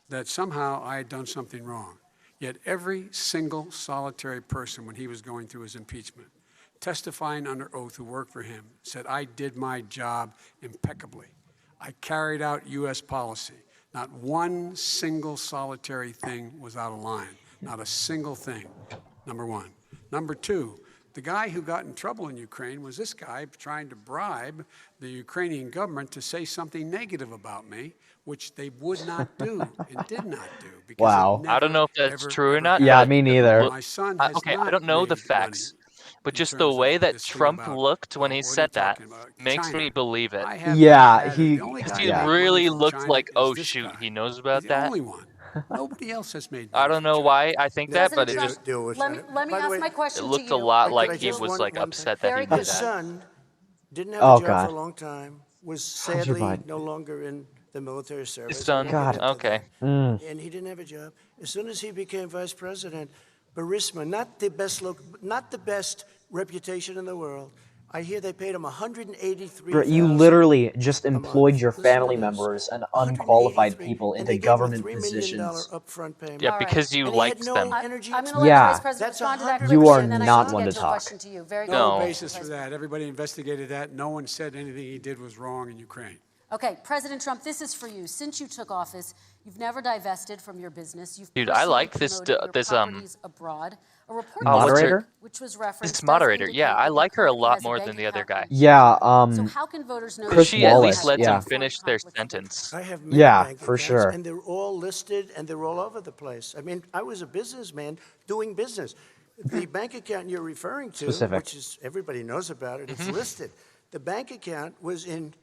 that somehow I had done something wrong. Yet every single solitary person, when he was going through his impeachment, testifying under oath who worked for him, said, I did my job impeccably. I carried out U.S. policy. Not one single solitary thing was out of line. Not a single thing, number one. Number two, The guy who got in trouble in Ukraine was this guy trying to bribe the Ukrainian government to say something negative about me, which they would not do and did not do. Because Wow. I don't know if that's true or not. Yeah, but me neither. My son has okay, not I don't know the made facts, money but in just the terms of way that this thing Trump about, looked when he what are you said that talking about? makes China. me believe it. I have Yeah, not had it. he- The only guy He who made money really from looked China like, is oh this shoot, guy. he knows He's about the that. only one. Nobody else has made money I don't from know China. why I think that, but President it just Trump, let me By the ask way, my it question to looked you. a lot Could like I he just was like one upset that he Very did His that. son didn't have Oh, a job God. for a long time, was Hunter sadly Biden. no longer in the military service. His We son, won't God. get into okay. that. And he didn't have a job. As soon as he became vice president, Burisma, not the best reputation in the world. I hear they paid him $183,000. You literally just a month. employed your Listen to family this. members and unqualified 183, people and into they gave him a government $3 million positions. upfront payment. Yeah, All right. because you And he had liked no them. energy. I'm going to let Yeah. the Vice President That's respond to that 100%. You quickly, are and then I not can one get to to a talk. question to you. Very No. No quickly. basis for that. Everybody investigated that. No one said anything he did was wrong in Ukraine. Okay, President Trump, this is for you. Since you took office, you've never divested from your business. You've Dude, I personally like this promoted your this properties abroad. A report what's her- Moderator? which was referenced this does moderator. Yeah, indicate I that your like her a company lot has more bank than the other account guy. in Yeah, China. So how can voters know Chris that She at Wallace, least lets yeah. him finish their sentence. I have many Yeah, bank for accounts, sure. and they're all listed, and they're all over the place. I mean, I was a businessman doing business. The bank account you're referring to, Specific. which is everybody knows about it, it's listed. The bank account was in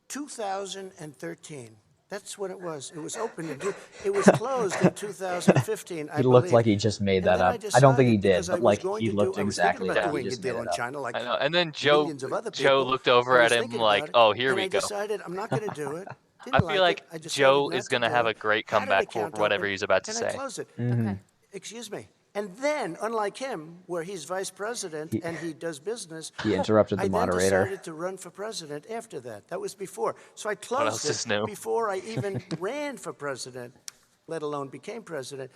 2013. That's when it was. It was open. It was closed in 2015. He looked like he just made that up. I don't think he did, but like he looked exactly like he doing a just made deal it in up. China, like I know. And then Joe millions of other Joe people. looked over I at was him thinking like, about it, "Oh, here and we I go." decided I'm not going to do it. I Didn't feel like it. I decided Joe not is to going to do have it. a great Had an comeback for account whatever open, he's about to and I say. closed it. Okay. Excuse me. And then, unlike him, where he's vice president and he does business, He interrupted the I then moderator. decided to run for president after that. That was before. So I else closed is it new? before I even ran for president, let alone became president.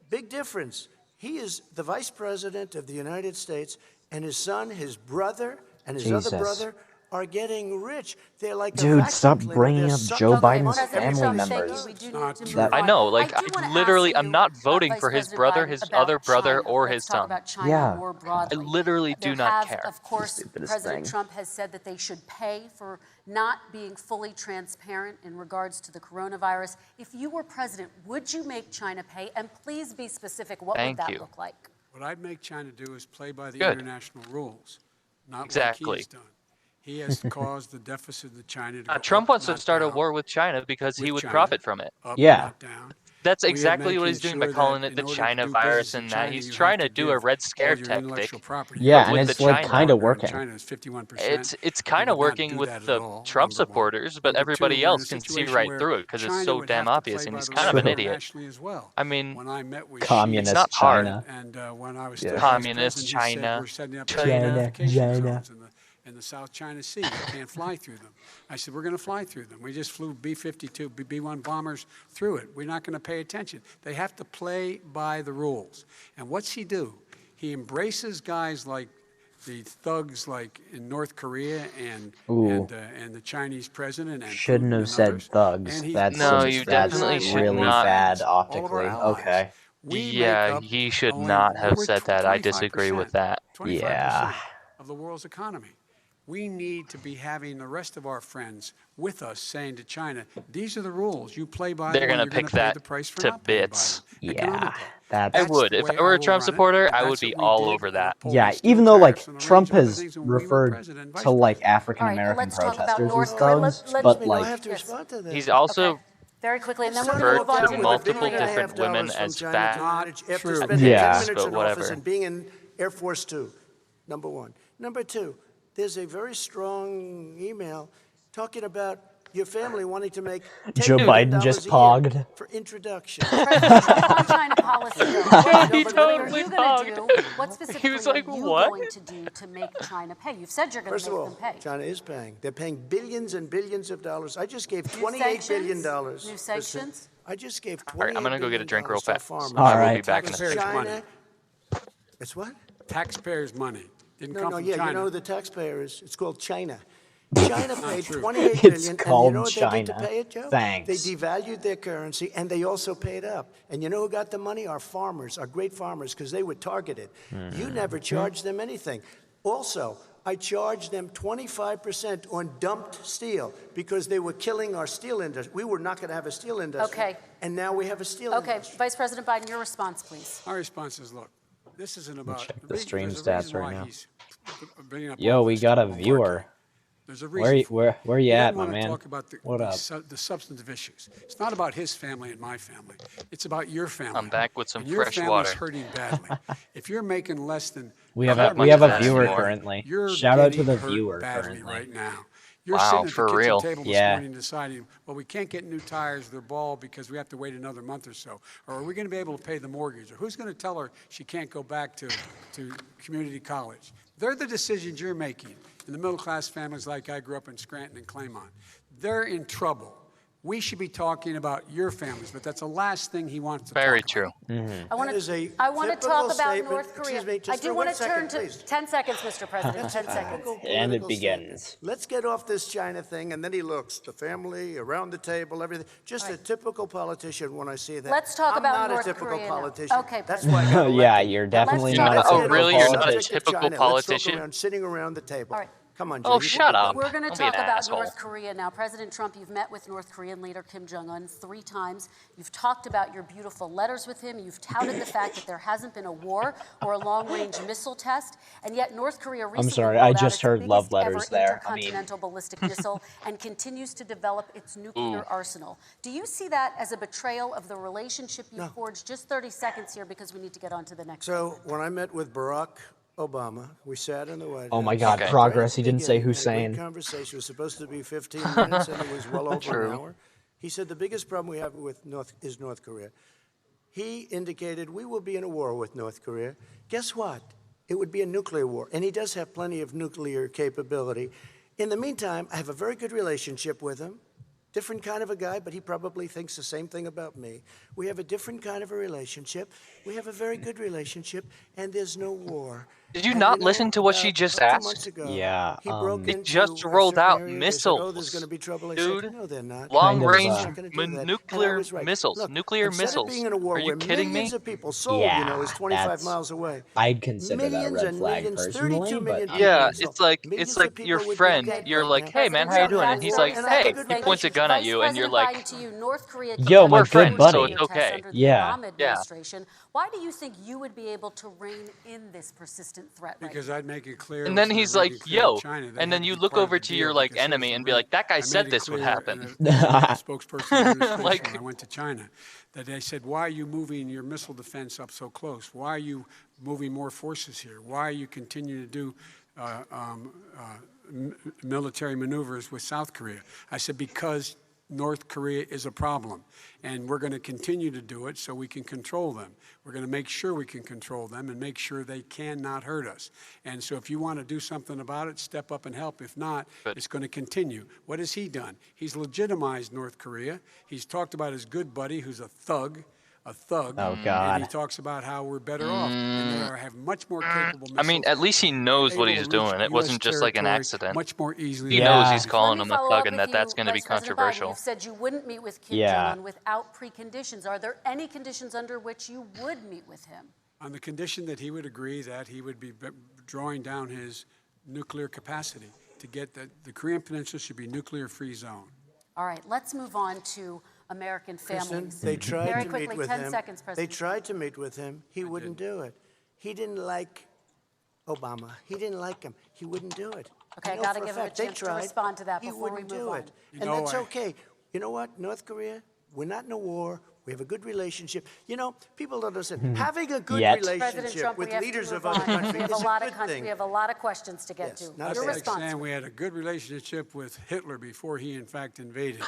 Big difference. He is the vice president of the United States, and his son, his brother, and his Jesus. other brother are getting rich. They're like a Dude, vacuum stop cleaner. bringing They're up sucking Joe up Biden's money President family Trump, members. thank you. We do Not need to true. move I on. know, like I do wanna literally, ask I'm you, not voting Vice for his President brother, Biden, his about other brother, China. or Let's his talk son. about China Yeah. more broadly. I literally do not There care. have, of course, Stupidest President thing. Trump has said that they should pay for not being fully transparent in regards to the coronavirus. If you were president, would you make China pay? And please be specific. What Thank would that you. look like? What I'd make China do is play by the Good. international rules, not Exactly. like he's done. He has caused the deficit of China to go Trump up, wants to not start a down. war with China because he With would China. profit from it. Up, Yeah. not down. That's We are exactly what making he's doing by sure calling that it the in order to China do virus business in and that. China, He's you trying have to do a give Red all Scare your tactic. intellectual property. Yeah, but and with it's the like China. kind of Partner in working. China is 51%. It's We kind of would not working do with that at the all, Trump number one. supporters, but Number two, everybody we're in else a can see situation right where through it because it's China so would damn have to obvious, play and by he's the kind of rules an idiot. internationally as well. I mean, When I met with Communist It's not hard. China. and when I was Yeah. still Communist vice president, he said China. we're setting up China, identification China. zones in the South China Sea. You can't fly through them. I said, we're going to fly through them. We just flew B-52, B-1 bombers through it. We're not going to pay attention. They have to play by the rules. And what's he do? He embraces guys like the thugs like in North Korea and the Chinese president and Shouldn't Putin have and said others. thugs. And he That's No, pushes you for definitely good should all really of our not. bad allies, all of our optically. allies. Okay. We Yeah, make up he should only not have over said that. I disagree 25%, with that. 25% Yeah. of the world's economy. We need to be having the rest of our friends with us saying to China, these are the rules. You play by They're them, gonna you're going pick to pay that the price for to not paying by bits. them Yeah, economically. that's- I That's would. the If way I were a will Trump run it, supporter, and I would that's be what we all did over with that. upholding Yeah, steel even though like tariffs and a range Trump of other has things when we were referred president and vice to like president. African American let's talk about protesters North as Korea. thugs, Let's- but I like have to respond to that. He's also Okay. Very quickly, and then Son we're going to referred move on to to with North multiple Korea. different women $1.5 from as China fat. to manage after True. spending Yeah. 10 minutes But in whatever. office and being in Air Force Two, number one. Number two, there's a very strong email talking about your family wanting to make Joe $10 Biden million just a year pogged. for introduction. President Trump on China policy, though. What he specifically are totally you going to do? What specifically was are like, you "What?" going to do to make China pay? You've said you're going First to of make all, them pay. China is paying. They're paying billions and billions of dollars. I just gave New $28 billion. sanctions? New sanctions? I just gave $28 All right, I'm gonna go get a drink real to fast. farmers. All I will right. be back in a Taxpayers' second. money. China, it's what? Taxpayers' money. Didn't No, come no, from yeah, China. you know who the taxpayer is? It's called China. China paid 28 It's billion, called and you know what they did to China. pay it, Joe? Thanks. They devalued their currency, and they also paid up. And you know who got the money? Our farmers, our great farmers, because they were targeted. You never charged them anything. Also, I charged them 25% on dumped steel because they were killing our steel industry. We were not going to have a steel industry. Okay. And now we have a steel industry. Vice President Biden, your response, please. My response is, look, this isn't about. Check the stream there's a stats reason right why now. he's bringing up Yo, all we this got a stuff. viewer. There's a reason. Where you He at, doesn't my want to man? talk about What up? the substantive issues. It's not about his family and my family. It's about your family. I'm back with some and your fresh family's water. hurting badly. If you're making less than We have Not a much of that viewer anymore. currently. you're Shout out to getting the hurt viewer badly currently. right now. You're Wow, sitting at for the kitchen real? table this Yeah. morning deciding, well, we can't get new tires, they're bald because we have to wait another month or so. Or are we going to be able to pay the mortgage? Or who's going to tell her she can't go back to community college? They're the decisions you're making in the middle-class families like I grew up in Scranton and Claymont. They're in trouble. We should be talking about your families, but that's the last thing he wants to Very talk true. about. I want That is a to talk typical about statement. North Korea. Excuse me, I just do for want 1 to turn second, to please. 10 seconds, Mr. President. 10 seconds. And it Political begins. statement. Let's get off this China thing, and then he looks, the family, around the table, everything. Just a typical politician when I see that. Let's talk about I'm not North a typical Korea now. politician. Okay, That's President. why I got elected. Yeah, you're definitely talk not a about- Oh, typical really? You're not a politician. Subject of typical China. Let's talk politician? around, sitting around the table. All right. Come on, Oh, Joe. shut up. We're going to Don't be an talk about asshole. North Korea now. President Trump, you've met with North Korean leader Kim Jong-un 3 times. You've talked about your beautiful letters with him. You've touted the fact that there hasn't been a war or a long-range missile test. And yet North Korea recently sorry, rolled I out just its heard love biggest letters ever there. I mean- intercontinental ballistic missile and continues to develop its nuclear arsenal. Do you see that as a betrayal of the relationship you forged? Just 30 seconds here because we need to get on to the next. So when I met with Barack Obama, we sat in the White House. Oh my God, Okay. progress. He didn't say Beginning, had a Hussein. great conversation. It was supposed to be 15 minutes, and it was well over True. an hour. He said the biggest problem we have with North Korea. He indicated we will be in a war with North Korea. Guess what? It would be a nuclear war, and he does have plenty of nuclear capability. In the meantime, I have a very good relationship with him. Different kind of a guy, but he probably thinks the same thing about me. We have a different kind of a relationship. We have a very good relationship, and there's no war. Did you And not listen to what she just 2 asked? months ago, Yeah, he broke They into just a rolled certain out area. They said, oh, there's missiles, going to be trouble. I dude. said, no, they're not. Long-range They're not gonna do that. And I nuclear was right. missiles. Look, Nuclear instead missiles. of being in a war Are you where kidding millions me? of people, Seoul, Yeah, is 25 that's- miles away. I'd consider that a Millions red and flag millions, personally, 32 but million I'm people Yeah, in Seoul. it's like Millions your of people would be friend. dead You're right like, now. hey man, how you doing? And he's like, And I have a hey. good He points a gun at you, and you're like, to you, North Korea Yo, my We're good friends, buddy. so it's okay. Under the Yeah. Obama administration. Why do you think you would be able to rein in this persistent threat right Because now? I'd make it clear. And then which he's they're like, making clear to yo. China, they And had then to you be look part of over the to your deal like because here's enemy the and be real- like, that guy I said made it this would clear happen. in a spokesperson of the administration Like- when I went to China, that they said, why are you moving your missile defense up so close? Why are you moving more forces here? Why are you continuing to do military maneuvers with South Korea? I said, because North Korea is a problem, and we're going to continue to do it so we can control them. We're going to make sure we can control them and make sure they cannot hurt us. And so if you want to do something about it, step up and help. If not, it's going to continue. What has he done? He's legitimized North Korea. He's talked about his good buddy who's a thug. Oh, And God. he talks about how we're better off and they have much more capable missiles. I mean, at least he knows what able he's to reach doing. It US wasn't just like an territory accident. Much more easily. He than knows Yeah. he's calling Let him me a follow thug up and with that's you, going to be Vice President Biden. controversial. You've said you wouldn't meet with Kim Yeah. Jong-un without preconditions. Are there any conditions under which you would meet with him? On the condition that he would agree that he would be drawing down his nuclear capacity to get the Korean Peninsula should be nuclear-free zone. All right, let's move on to American Kristen, families. they tried Very to quickly, meet with 10 him. seconds, They President. tried to meet with him. He wouldn't do it. He didn't like Obama. He didn't like him. He wouldn't do it. Okay, I know gotta for give him a fact they chance to tried. respond to that He before we wouldn't move do on. it. You And know, that's I- okay. You know what, North Korea? We're not in a war. We have a good relationship. You know, people don't understand. Having a good Yet. President relationship Trump, with we have leaders to of move other on. countries We have is a lot a of good thing. we have a lot of questions to get Yes, to. not a Your That's bad like response. saying we had a good relationship with Hitler before he, in fact, invaded.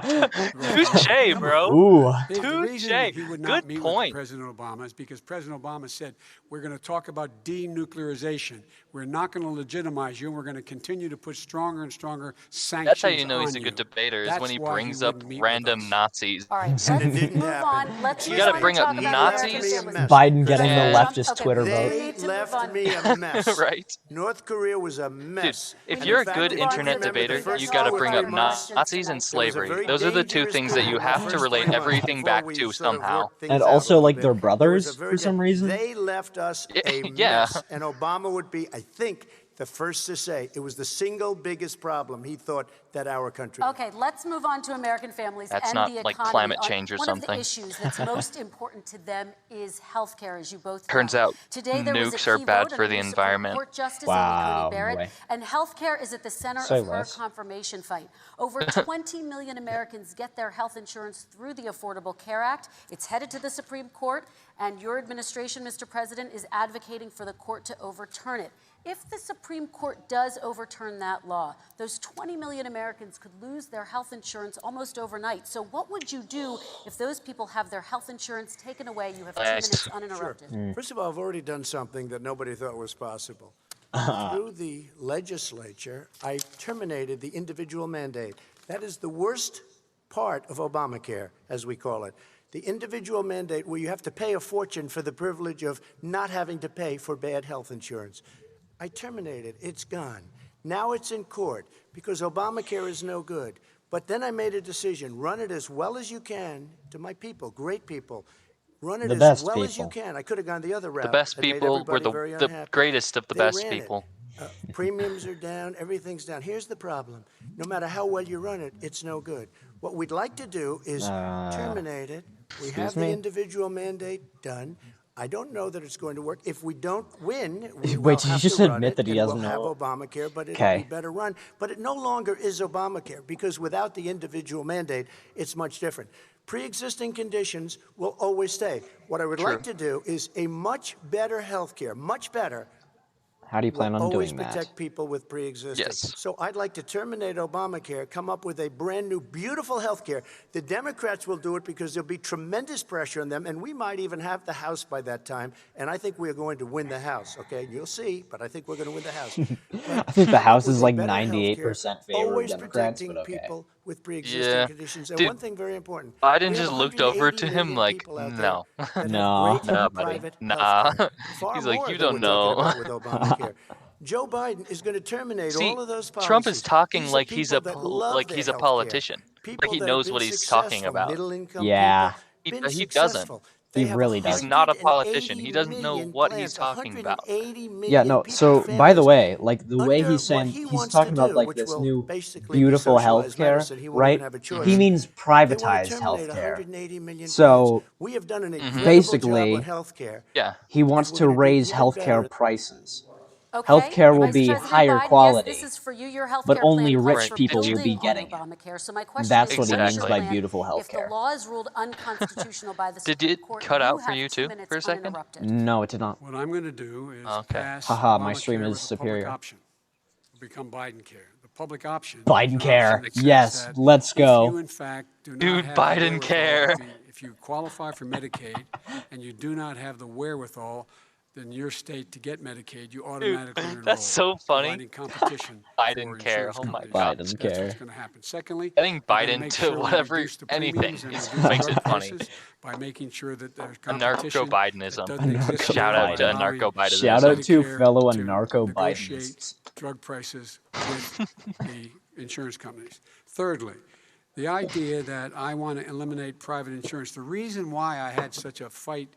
Touche, bro. Ooh. The reason he would not Good meet point. with President Obama is because President Obama said, we're going to talk about denuclearization. We're not going to legitimize you, and we're going to continue to put stronger and stronger sanctions That's how you know he's on a good you. debater, is That's when he why brings up wouldn't meet with random us. Nazis. All right, let's And it didn't move on. happen. Let's You move gotta on bring and up talk about Nazis? American families. Biden getting the Yeah. leftist Okay, Twitter we vote. need They to move left on. me a mess. Right? North Korea was a Dude, mess. if And you're in a fact, good if you internet remember the debater, first you gotta 2 or bring 3 up months, Nazis and There was a slavery. very Those are the two dangerous things that you time, the have to first relate 3 months everything before back we to sort of somehow. worked things And out a also, little like, bit. they're It was a brothers very for some reason. They left us a Yeah. mess, and Obama would be, I think, the first to say it was the single biggest problem he thought that our country had. Okay, let's move on to American families That's and not the like economy. climate change or One something. of the issues that's most important to them is health care, as you both Turns know. out Today there was a nukes are key bad vote for on a the new Supreme environment. Court Justice Wow, Amy Coney no Barrett, way. and health care is at the center Say of her less. confirmation fight. Over 20 million Americans get their health insurance through the Affordable Care Act. It's headed to the Supreme Court, and your administration, Mr. President, is advocating for the court to overturn it. If the Supreme Court does overturn that law, those 20 million Americans could lose their health insurance almost overnight. So what would you do if those people have their health insurance taken away? You have 2 minutes uninterrupted. Sure. First of all, I've already done something that nobody thought was possible. Through the legislature, I terminated the individual mandate. That is the worst part of Obamacare, as we call it. The individual mandate where you have to pay a fortune for the privilege of not having to pay for bad health insurance. I terminated. It's gone. Now it's in court because Obamacare is no good. But then I made a decision. Run it as well as you can to my people, great people. Run it The as best well as you people. can. I could have gone the other route. The best and made people were everybody very the unhappy. greatest of the They best ran it. people. Premiums are down. Everything's down. Here's the problem. No matter how well you run it, it's no good. What we'd like to do is terminate it. We have the me? individual mandate done. I don't know that it's going to work. If we don't win, we will Wait, did you have just to run admit it, that he and doesn't we'll have know? Obamacare, but it'll Okay. be better run. But it no longer is Obamacare because without the individual mandate, it's much different. Pre-existing conditions will always stay. What I would like to do is a much better health care, much better. How do you plan on Always doing that? protect people with pre-existing. Yes. So I'd like to terminate Obamacare, come up with a brand new, beautiful health care. The Democrats will do it because there'll be tremendous pressure on them, and we might even have the House by that time. And I think we're going to win the House, okay? You'll see, but I think we're going to win the House. I think the House With is a like better healthcare, 98% favor of always Democrats, protecting but okay. people with pre-existing Yeah. conditions. And Dude, one thing very important. Biden we have just looked over to 180 him million like, people out there no. that have No. great Nah, buddy. private Nah. healthcare. Far He's like, more you than don't we're talking know. about with Obamacare. Joe Biden is going to terminate See, all of those policies. Trump is talking These are like he's a people that love their he's a healthcare. politician. People Like he that knows have what been he's talking successful, about. middle-income Yeah. people, been He doesn't. successful. He They have really doesn't. He's not a politician. 180 He doesn't know million what plans, he's talking about. 180 million Yeah, no. people, So, by the families. way, like the way Under he's saying, what he he's wants talking to about do, like which this will new basically be beautiful socialized healthcare, medicine. He won't right? even have a choice. He means They want to privatized terminate healthcare. 180 million So, plans. We have done an incredible basically, job on healthcare. Yeah. he wants We're to gonna do raise even healthcare better. prices. Okay, Healthcare will Vice be President higher Biden, quality, yes, this is for you. Your health but care only plan rich calls for people will be building on getting it. Obamacare. So my question That's is, what he what is means your by plan beautiful if the healthcare. law is ruled unconstitutional by the Did Supreme it Court? cut You out for have you 2 too minutes for a second? uninterrupted. No, it did not. What I'm going to do is Okay. pass Haha, my stream Obamacare is with a public superior. option. It'll become Biden care. The public option. Biden is an care. option that says Yes, that let's go. If you, in fact, do not Dude, have the Biden wherewithal, care. if you qualify for Medicaid and you do not have the wherewithal in your state to get Medicaid, you automatically enroll. That's so funny. Providing competition Biden for care. insurance Oh my companies. God. Biden That's care. what's going to happen. Secondly, I think we're gonna Biden make to sure we whatever, reduce the anything, premiums and it reduce makes it drug funny. prices by making sure that there's Anarcho competition Bidenism. that doesn't exist Shout now out to by allowing Anarcho Bidenism. Shout out to Medicare fellow to negotiate anarcho-Bidenists. drug prices with the insurance companies. Thirdly, the idea that I want to eliminate private insurance. The reason why I had such a fight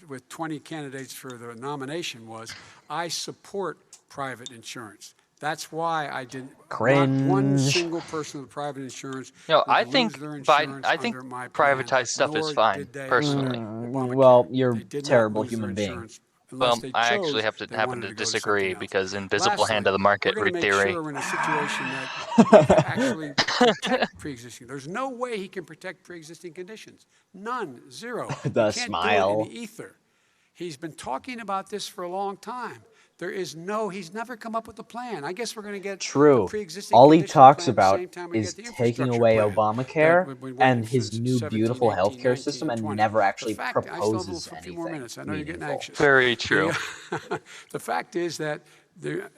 with 20 candidates for the nomination was I support private insurance. That's why I didn't. Cringe. Not one single person with private insurance. No, would I lose think their Biden. insurance I think under my plan, privatized stuff is nor fine, did they personally. under Obamacare. Well, you're They did not terrible lose their human being. insurance unless Well, they I chose actually they happen wanted to go disagree something else. because invisible Lastly, hand of the market we're gonna make theory. sure we're in a situation that we can actually protect pre-existing. There's no way he can protect pre-existing conditions. None, zero. The He can't smile. do it in the ether. He's been talking about this for a long time. He's never come up with a plan. I guess we're going to get True. the pre-existing All he conditions talks plan at the about same time we is get the taking infrastructure away plan Obamacare that we went and for his new 17, beautiful 18, healthcare 19, system and 20. never The actually fact, I still have proposes a few more anything minutes. I know you're getting meaningful. anxious. Very true. The fact is that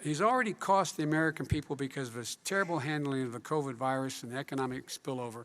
he's already cost the American people because of his terrible handling of the COVID virus and the economic spillover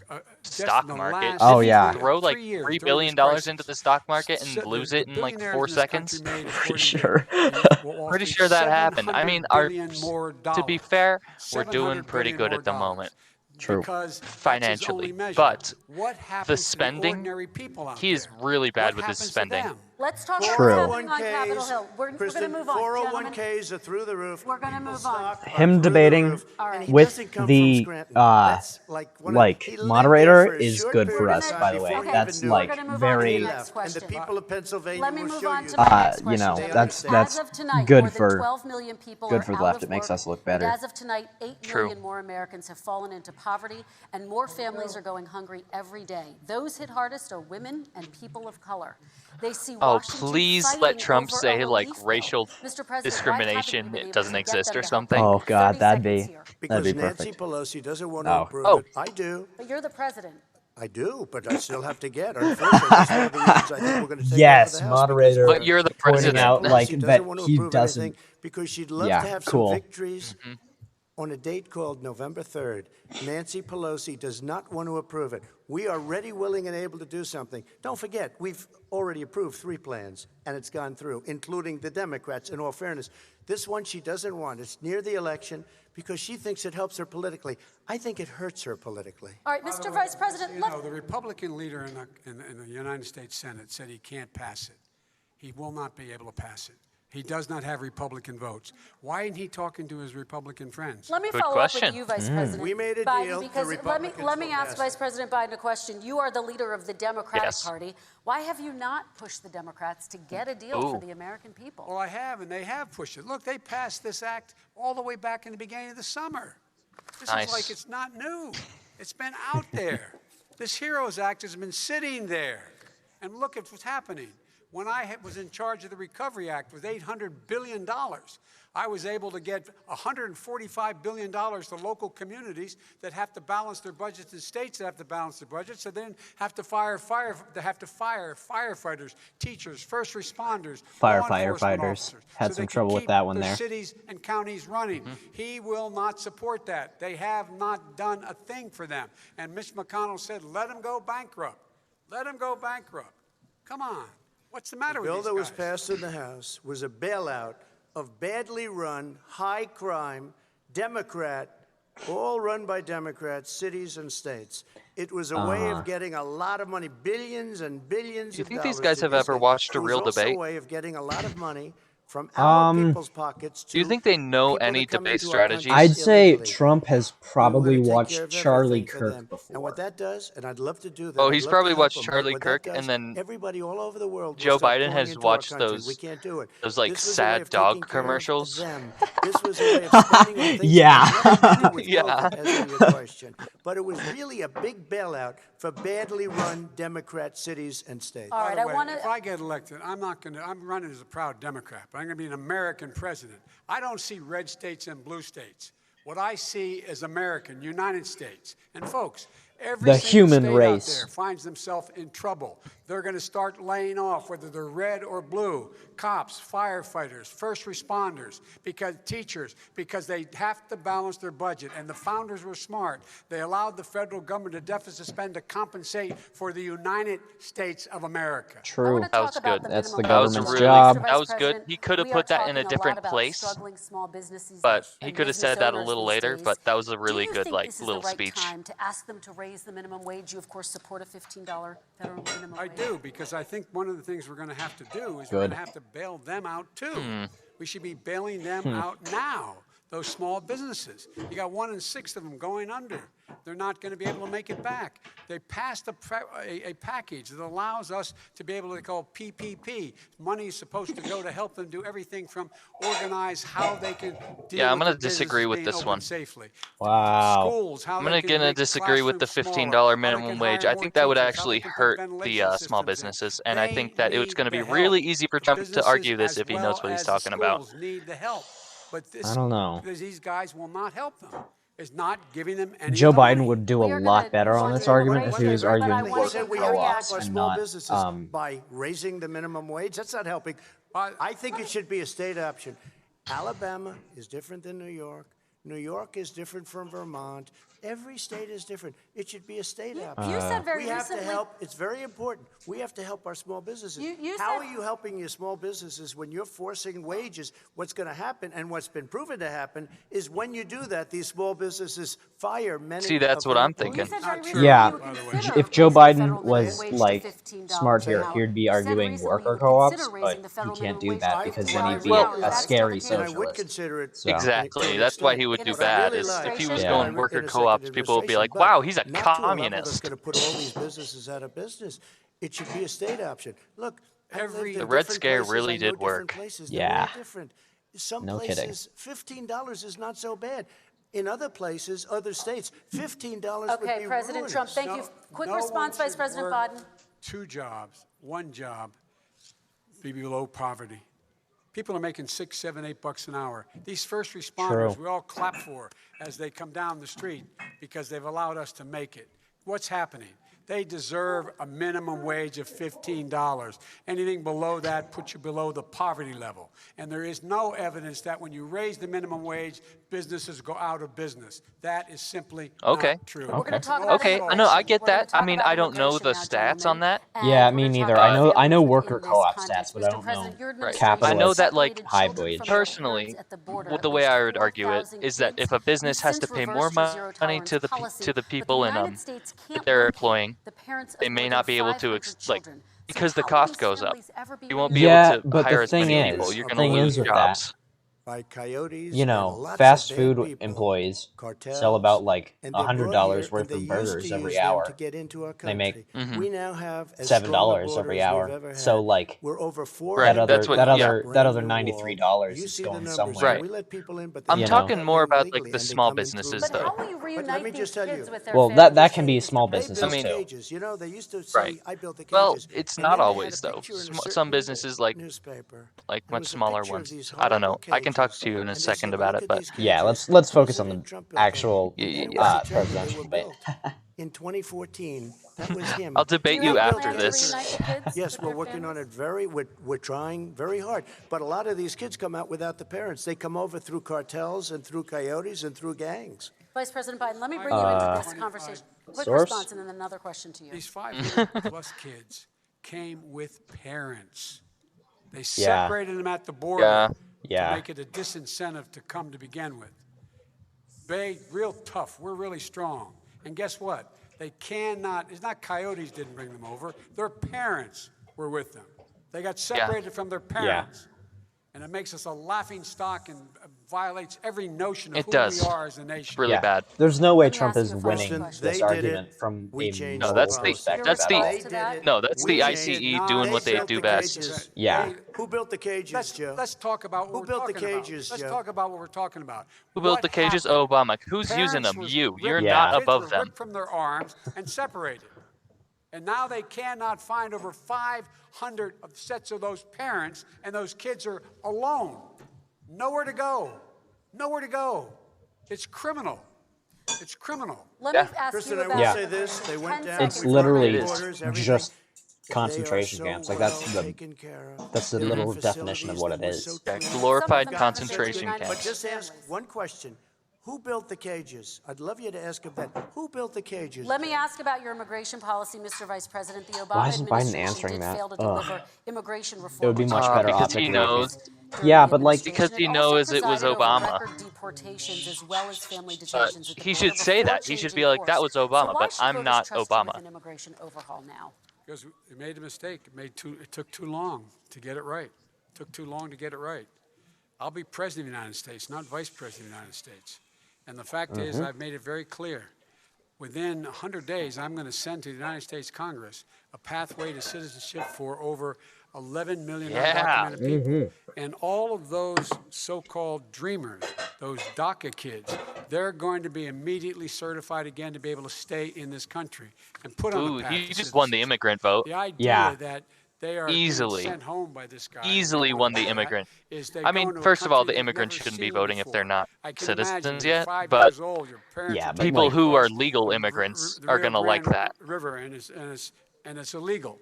stock market. Oh, Didn't he yeah. throw like Three years $3 during billion this into the stock market and crisis, lose the it in like billionaires 4 in this country seconds? made, Pretty according to sure. Wall Pretty Street, sure that happened. I mean, $700 billion more to be dollars. fair, we're doing $700 pretty billion good more at the moment. dollars. True. Because financially, but the spending, he is really bad with his spending. Let's talk True. about what's happening on Capitol Hill. We're going to move on, 401ks are through the roof. We're going to move on. Him debating with the moderator is good for us, by the way. That's like very, And the people of Pennsylvania Let me will move show on you to that. my next you know, question. that's As of tonight, good more than for 12 million people good are for the out left. of It makes work, us look and better. as of tonight, 8 True. million more Americans have fallen into poverty, and more families are going hungry every day. Those hit hardest are women and people of color. They see Oh, Washington please fighting let Trump over say a like relief bill. racial Mr. President, why haven't you discrimination been able doesn't to get exist them or to help? something. Oh God, 30 that'd seconds be here. Because perfect. Nancy Pelosi doesn't want Oh. to approve Oh. it. I do. But you're the president. I do, but I still have to get. Unfortunately, that's one of the reasons I think we're going to take over Yes, the House. moderator But you're the pointing president. out like Pelosi that doesn't want to he approve doesn't. anything because she'd love Yeah, to have cool. some victories on a date called November 3rd. Nancy Pelosi does not want to approve it. We are ready, willing, and able to do something. Don't forget, we've already approved 3 plans, and it's gone through, including the Democrats, in all fairness. This one she doesn't want. It's near the election because she thinks it helps her politically. I think it hurts her politically. All right, Mr. Vice President, You know, the Republican leader in the United States Senate said he can't pass it. He will not be able to pass it. He does not have Republican votes. Why isn't he talking to his Republican friends? let me Good follow question. up with you, Vice President We made a Biden, deal, the because Republicans let me will ask pass Vice it. President Biden a question. You are the leader of the Democratic Yes. Party. Why have you not pushed the Democrats to get a deal for Ooh. the American people? Well, I have, and they have pushed it. Look, they passed this act all the way back in the beginning of the summer. This Nice. is like it's not new. It's been out there. This HEROES Act has been sitting there. And look at what's happening. When I was in charge of the Recovery Act with $800 billion, I was able to get $145 billion to local communities that have to balance their budgets and states that have to balance their budgets, so then have to fire firefighters, teachers, first responders, law enforcement Firefighters. officers, Had so some they can trouble with keep that one their there. cities and counties running. He will not support that. They have not done a thing for them. And Mitch McConnell said, let them go bankrupt. Let them go bankrupt. Come on. What's the matter with The these bill that was guys? passed in the House was a bailout of badly run, high crime, Democrat, all run by Democrats, cities and states. It was a way of getting a lot of money, billions and billions Do you of think dollars. these guys to have these ever states. watched a It was real also debate? a way of getting a lot of money from our people's pockets to Do you think they know people any that come debate into our country strategies? I'd say illegally. Trump has We were probably gonna take care watched of Charlie everything for them. Kirk before. And what that does, and I'd love to do that. Oh, I'd he's love probably to help watched them, but Charlie what Kirk, that and does, then everybody all over the world will Joe start Biden pouring has into our watched country. those- We can't do it. those, like, This was a way sad of dog taking care of commercials. them. This was a way of spending on things Yeah. that had nothing to do with Yeah. COVID, as to your question. But it was really a big bailout for badly run Democrat cities and states. All right, I want If to. I get elected, I'm running as a proud Democrat, but I'm going to be an American president. I don't see red states and blue states. What I see is American, United States. And folks, every The single human state race. out there finds themselves in trouble. They're going to start laying off, whether they're red or blue, cops, firefighters, first responders, because teachers, because they have to balance their budget. And the founders were smart. They allowed the federal government to deficit spend to compensate for the United States of America. True. That was good. That's the That was government's really, job. that was good. He could have put that in a different place, but he could have said that a little later, but that was a really good, like, little speech. Time to ask them to raise the minimum wage? You, of course, support a $15 federal minimum I wage. do, because I think one of the things we're going to have to do is we're going to have to bail them out too. We should be bailing them out now, those small businesses. You got 1 in 6 of them going under. They're not going to be able to make it back. They passed a package that allows us to be able to call PPP. Money is supposed to go to help them do everything from organize how they can deal Yeah, I'm with gonna the disagree with businesses this being one. open safely. Wow. Schools, how I'm they gonna can make disagree with the classrooms $15 smaller, how they minimum can wage. hire I more think that would teachers, how actually they can put hurt the ventilation small systems in. businesses, and I They think that it's need going to be the really help. easy for The Trump to businesses argue this as if he well knows what he's as the talking about. schools need the help, but I don't know. these guys will not help them. Is not giving them any Joe of the Biden money. would do We a are lot gonna better move on on this to argument break, if he was but I arguing wanna He for said we get your help our reaction. and small not businesses by raising the minimum wage. That's not helping. I think it should be a state option. Alabama is different than New York. New York is different from Vermont. Every state is different. It should be a state option. You said very We have recently. to help. It's very important. We have to help our small businesses. You How said- are you helping your small businesses when you're forcing wages? What's going to happen, and what's been proven to happen, is when you do that, these small businesses fire many. See, that's what I'm thinking. You said very Not recently true, Yeah. you would by the way. consider If Joe raising the Biden federal was minimum wage to like $15 smart an here, hour. he would be You said arguing recently worker you would co-ops, consider but raising the he federal can't minimum do wage that to because $15 then he'd an be hour. Is a that still scary the case? And I would socialist. consider it. So- Exactly. That's why he would In do a bad. second Is if he was administration? Yeah. going worker In a co-ops, second people would be administration, like, but "Wow, he's a not to a level that's communist." going to put all these businesses out of business. It should be a state option. Look, I've lived in The Red different Scare places. really I know did different work. Places. They're Yeah. all different. Some No kidding. places, $15 is not so bad. In other places, other states, $15 would be Okay, President ruinous. Trump, thank you. Quick No response, one Vice should President work Biden. 2 jobs, 1 job, be below poverty. People are making $6, $7, $8 an hour. These first responders, True. we all clap for as they come down the street because they've allowed us to make it. What's happening? They deserve a minimum wage of $15. Anything below that puts you below the poverty level. And there is no evidence that when you raise the minimum wage, businesses go out of business. That is simply Okay. not true. We're going to talk about Okay, I know, I immigration. get We're gonna that. I talk mean, about I don't know the immigration now, stats on gentlemen. that. And Yeah, we're me gonna talk neither. about I know families worker within this co-op context. stats, but I Mr. don't President, know your capitalist, I know that, like, separated high children wage. from their Personally, parents at the border. the At way least I would argue it 4,000 is that kids. if a business You've has to since pay more reversed your zero money tolerance to the policy, to the but the people in United States that can't they're locate employing, the parents of they may more not than be able to 500 like children. So because the how will cost these goes up. families ever be You won't be Yeah, able to but the hire as thing many is, people. You're the going thing to is lose with that, jobs. By coyotes you and know, lots fast of bad food people, employees cartels, sell about like and they're brought $100 here, worth and they of used burgers to every use them hour. to get into our They make country. We now have as $7 strong a every border as we've hour. ever had. So like We're over Right, 400 that's what- that yeah. other brand new $93 wall. You is see the going numbers. somewhere. Right. We let people in, but I'm they You talking know. more about like legally, the and they small come in through businesses, But the though. how will you But let reunite me these just tell kids you. with their Well, families? that can be Mr. small President? They built businesses the too. cages. You know, they used to say, Right. I built the cages. Well, it's And not then they had always a though. picture in a Some certain businesses like newspaper. like There much was a smaller picture of ones. these I don't know. horrible I can talk cages, to you in a and they second said, about "Look it, at but these Yeah, cages. let's focus on President the Trump built them." actual And Yeah, it yeah. was the church where they presidential were debate. built. In 2014, that was him. I'll Do debate you you have a after plan to this. reunite the kids Yes, with we're their working on families? it we're trying very hard. But a lot of these kids come out without the parents. They come over through cartels and through coyotes and through gangs. Vice President Biden, let me bring you into this 25 conversation. Quick Source? response and then another question to you. These 500+ kids came with parents. They Yeah. separated them at the border Yeah. Yeah. to make it a disincentive to come to begin with. Real tough. We're really strong. And guess what? They cannot, it's not coyotes didn't bring them over. Their parents were with them. They got separated from their parents. And it makes us a laughing stock and violates every notion of It who does. we are as a nation. Really bad. There's no way Let me Trump ask is you a winning follow-up this question. They did argument it. from We a changed No, moral that's the perspective that's at all. response the to that? no, that's We the did ICE not. doing They what they built do the best. cages. Yeah. Who built the cages, Joe? Let's talk about what Who we're built the talking about. cages, Let's Joe? talk about what we're talking about. Who built What the cages? happened? Obama. Who's using Parents them? was You. ripped- You're Yeah. not kids above were them. ripped from their arms and separated. And now they cannot find over 500 sets of those parents, and those kids are alone. Nowhere to go. Nowhere to go. It's criminal. It's criminal. Let me Yeah. ask Kristen, you I about will Yeah. say this. They went 10 down. It's seconds. we literally frontline borders, everything. just They are concentration so camps. Like well that's the taken care of. that's the Their literal facilities, definition of what it they were is. so Yeah, clean. glorified Some of them concentration haven't been But camps. just ask one question. Who built the cages? I'd love you to ask him that. Who built the cages? Let me ask about your immigration policy, Mr. Vice President. The Obama Why isn't Biden administration answering did that? fail to Ugh. deliver immigration reform. It would be which much is better because optically he if knows. during Yeah, the but like Because administration. he It also knows it was presided over Obama. record deportations as well as family detentions at the He border should say before that. He should changing be like, that course. was Obama, So why but should I'm voters not trust you with Obama. an immigration overhaul now? Because we made a mistake. It took too long to get it right. It took too long to get it right. I'll be president of the United States, not vice president of the United States. And the fact is, I've made it very clear. Within 100 days, I'm going to send to the United States Congress a pathway to citizenship for over 11 million Yeah. undocumented people. And all of those so-called dreamers, those DACA kids, they're going to be immediately certified again to be able to stay in this country and put on Ooh, the path he to just won the citizenship. immigrant vote. The idea Yeah. that they are Easily. being sent home by this guy. Easily they won wanna the do that, immigrant. is they I go mean, into a first of all, country the they've immigrants never shouldn't be seen voting if they're before. not I can citizens imagine you're yet, 5 but years old, your parents Yeah, are but taking people like- you who are across legal the immigrants the are Rio going to like Grande that. River, and it's illegal.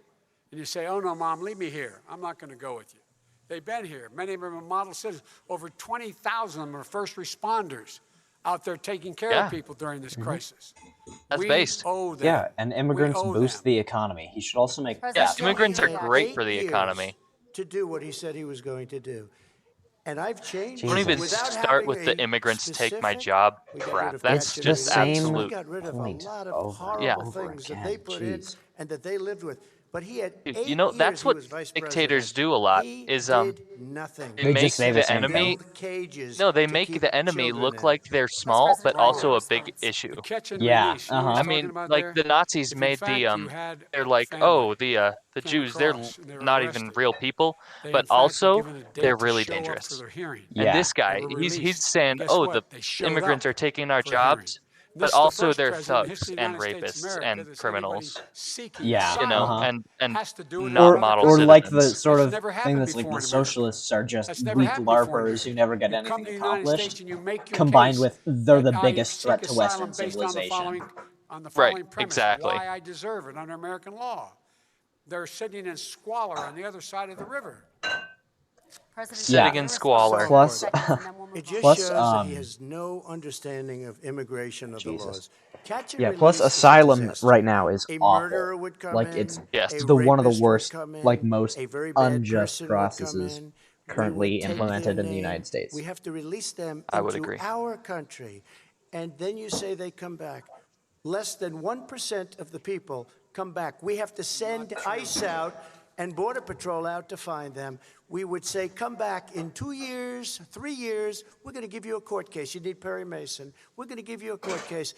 And you say, oh, no, Mom, leave me here. I'm not going to go with you. They've been here. Many of them are model citizens. Over 20,000 of them are first responders. out there taking care of people during this crisis. That's We based. owe them. Yeah, and immigrants owe boost them. the economy. He should also make President that Yeah, immigrants are Trump, great for 8 the years economy. to do what he said he was going to do. And I've changed Don't even without start having with the a immigrants take my specific- job we got rid crap. of That's It's the just same We absolute. got rid of point a lot of over and horrible over things that again. they put in Jeez. and that they lived with. But he had Dude, 8 you know, years that's he what was vice dictators president. do a lot. He Is did nothing. they They make just say the the same enemy. Build cages No, they to make keep the enemy children look in. like they're small, President but also a Biden's big response. issue. The catch and Yeah, release. You know what uh-huh. I'm I mean, talking about like there? the Nazis If in made fact the you had they're a like, family oh, the came Jews, they're across and they were not even arrested, real people, they but in fact were also given a date they're to really show up for dangerous. their hearing. And Yeah. this guy, They were he's released. saying, Guess oh, what? the They showed immigrants up are taking our for a hearing. jobs, This but is the also first they're president in the thugs history of the and United States of rapists America and that's criminals. anybody seeking Yeah, You know, asylum and has to do it in not another model or country. like the citizens. sort That's of never thing happened that's like before the in America. socialists are just That's never weak happened before in larpers who America. never get You come anything to the United States accomplished, and you make your combined case with they're the that I biggest seek threat to asylum Western based on the civilization. Right, following premise, exactly. why I deserve it under American law. They're sitting in squalor on the other side of the river. President Sitting Trump, in your squalor. response in 30 Plus- seconds, and then we'll move It on. just Plus, shows that he has no understanding of immigration of the Jesus. laws. Catch and Yeah, plus release is a asylum disaster. right now is A awful. murderer would come Like in, it's Yes. a the one of the rapist would worst, come in, like most a very bad unjust person would processes come in. We currently would take implemented their in the name. United States. We have to release them I would into agree. our country. And then you say they come back. Less than 1% of the people come back. We have to send ICE out and Border Patrol out to find them. We would say, come back in 2 years, 3 years. We're going to give you a court case. You need Perry Mason. We're going to give you a court case.